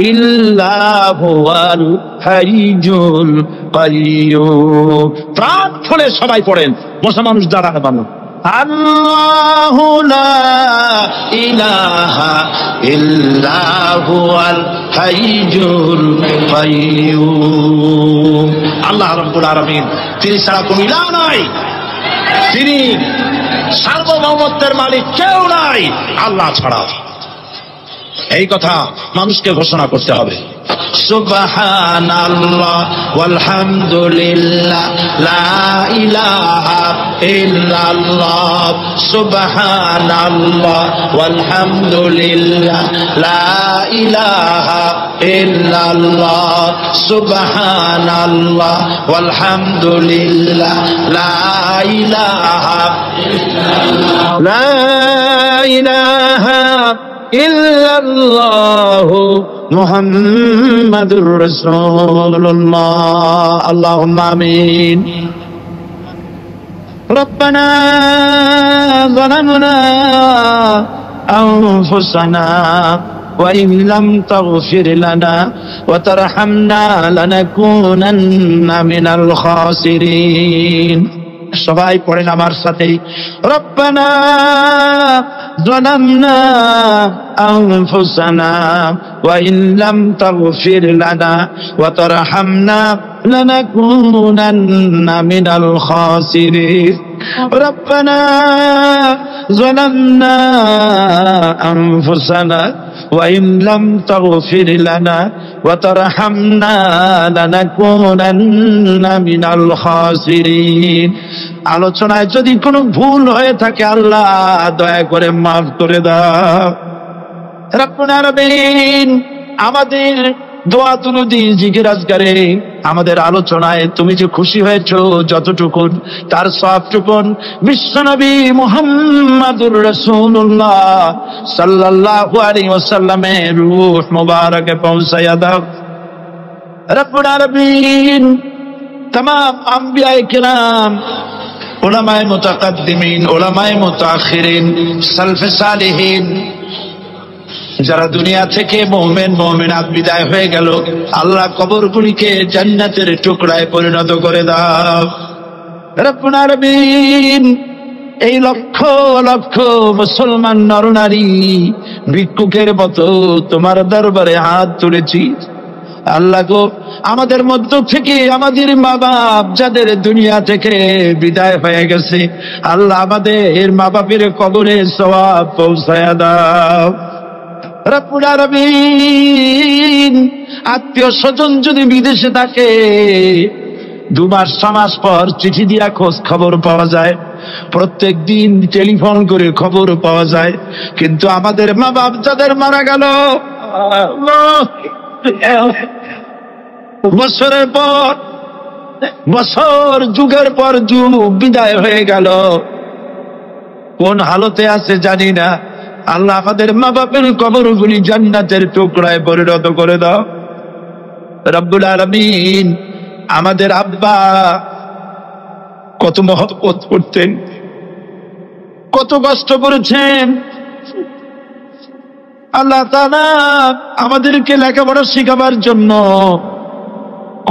ইল্লা হুয়াল হাইয়ুল কাইয়্যুম। প্রাণ খুলে সবাই পড়েন, বসা মানুষ দাঁড়ানো মানুষ। আল্লাহু লা ইলাহা ইল্লা হুয়াল হাইয়ুল কাইয়্যুম। আল্লাহ রাব্বুল আলামিন, তিনি ছাড়া কোনো ইলাহ নাই, তিনি সার্বভৌমত্বের মালিক, কেউ নাই আল্লাহ ছাড়া। এই কথা মানুষকে ঘোষণা করতে হবে। সুবহানাল্লাহ ওয়ালহামদুলিল্লাহ লা ইলাহা ইল্লাল্লাহ, সুবহানাল্লাহ ওয়ালহামদুলিল্লাহ লা ইলাহা ইল্লাল্লাহ, সুবহানাল্লাহ ওয়ালহামদুলিল্লাহ লা ইলাহা ইল্লাল্লাহ, লা ইলাহা ইল্লাল্লাহু মুহাম্মাদুর রাসূলুল্লাহ। আল্লাহুম্মা আমিন। রব্বানা যালামনা আনফুসানা ওয়া ইন লাম তাগফির লানা ওয়া তারহামনা লানাকুনান্না মিনাল খাসিরিন। সবাই পড়েন আমার সাথে, রব্বানা যালামনা আনফুসানা ওয়া ইন লাম তাগফির লানা ওয়া তারহামনা লানাকুনান্না মিনাল খাসিরিন। রব্বানা যালামনা আনফুসানা ওয়া ইন লাম তাগফির লানা ওয়া তারহামনা লানাকুনান্না মিনাল খাসিরিন। আলোচনায় যদি কোনো ভুল হয়ে থাকে আল্লাহ দয়া করে মাফ করে দাও। রব্বুল আলামিন, আমাদের দোয়া তুলুদি জিকির আজকারে, আমাদের আলোচনায় তুমি যে খুশি হয়েছো যতটুকুন, তার সবটুকুন বিশ্বনবী মুহাম্মাদুর রাসূলুল্লাহ সাল্লাল্লাহু আলাইহি ওয়াসাল্লামের রূহ মুবারকে পৌঁছায়া দাও। রব্বুল আলামিন, तमाम अंबियाए किराम, उलमाए मुतकद्दिमीन, उलमाए मुताखिरीन, सलफे सालिहीन, যারা দুনিয়া থেকে মুমিন মুমিনাত বিদায় হয়ে গেল, আল্লাহ কবরগুলিকে জান্নাতের টুকরায় পরিণত করে দাও। রব্বুল আলামিন, এই লক্ষ লক্ষ মুসলমান নরনারী ভিক্ষুকের মতো তোমার দরবারে হাত তুলেছি। আল্লাহ গো, আমাদের মধ্য থেকে আমাদের মা বাপ যাদের দুনিয়া থেকে বিদায় হয়ে গেছে, আল্লাহ আমাদের মা বাপের কবরে সওয়াব পৌঁছায়া দাও রব্বুল আলামিন। আত্মীয় স্বজন যদি বিদেশে থাকে, 2 মাস 6 মাস পর চিঠি দিয়া খোঁজ খবর পাওয়া যায়, প্রত্যেক দিন টেলিফোন করে খবর পাওয়া যায়, কিন্তু আমাদের মা বাপ যাদের মারা গেল, বছরের পর বছর, যুগের পর যুগ বিদায় হয়ে গেল, কোন হালতে আছে জানি না। আল্লাহ আমাদের মা বাপের কবরগুলি জান্নাতের টুকরায় পরিণত করে দাও রব্বুল আলামিন। আমাদের আব্বা কত মহব্বত করতেন, কত কষ্ট করেছেন। আল্লাহ তাআলা আমাদেরকে লেখাপড়া শেখাবার জন্য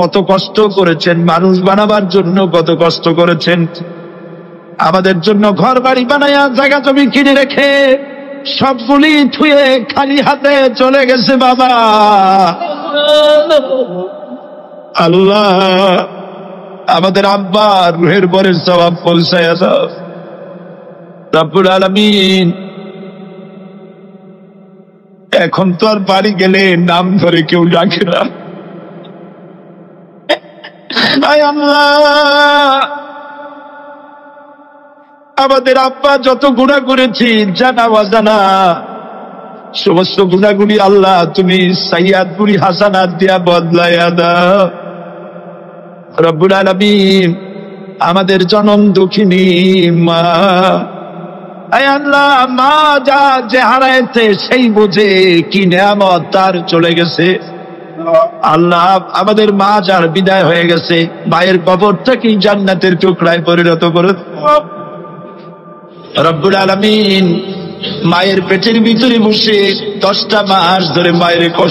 কত কষ্ট করেছেন, মানুষ বানাবার জন্য কত কষ্ট করেছেন। আমাদের জন্য ঘর বাড়ি বানায়া জায়গা জমি কিনে রেখে সবগুলি থুয়ে খালি হাতে চলে গেছে বাবা। আল্লাহ আমাদের আব্বার রুহের পরের সওয়াব পৌঁছায়া দাও রব্বুল আলামিন। এখন তো আর বাড়ি গেলে নাম ধরে কেউ ডাকে না। আয় আল্লাহ, আমাদের আব্বা যত গুনাহ করেছি জানা অজানা, সমস্ত গুনাহগুলি আল্লাহ তুমি সাইয়াদপুরি হাসানাত দিয়া বদলাইয়া দাও রব্বুল আলামিন। আমাদের জনম দুঃখিনী মা, আয় আল্লাহ, মা যা যে হারাইতে সেই বুঝে কি নিয়ামত তার চলে গেছে। আল্লাহ আমাদের মা যার বিদায় হয়ে গেছে, মায়ের কবর থেকেই জান্নাতের টুকরায় পরিণত করে রব্বুল আলামিন। মায়ের পেটের ভিতরে বসে 10টা মাস ধরে মায়ের কষ্ট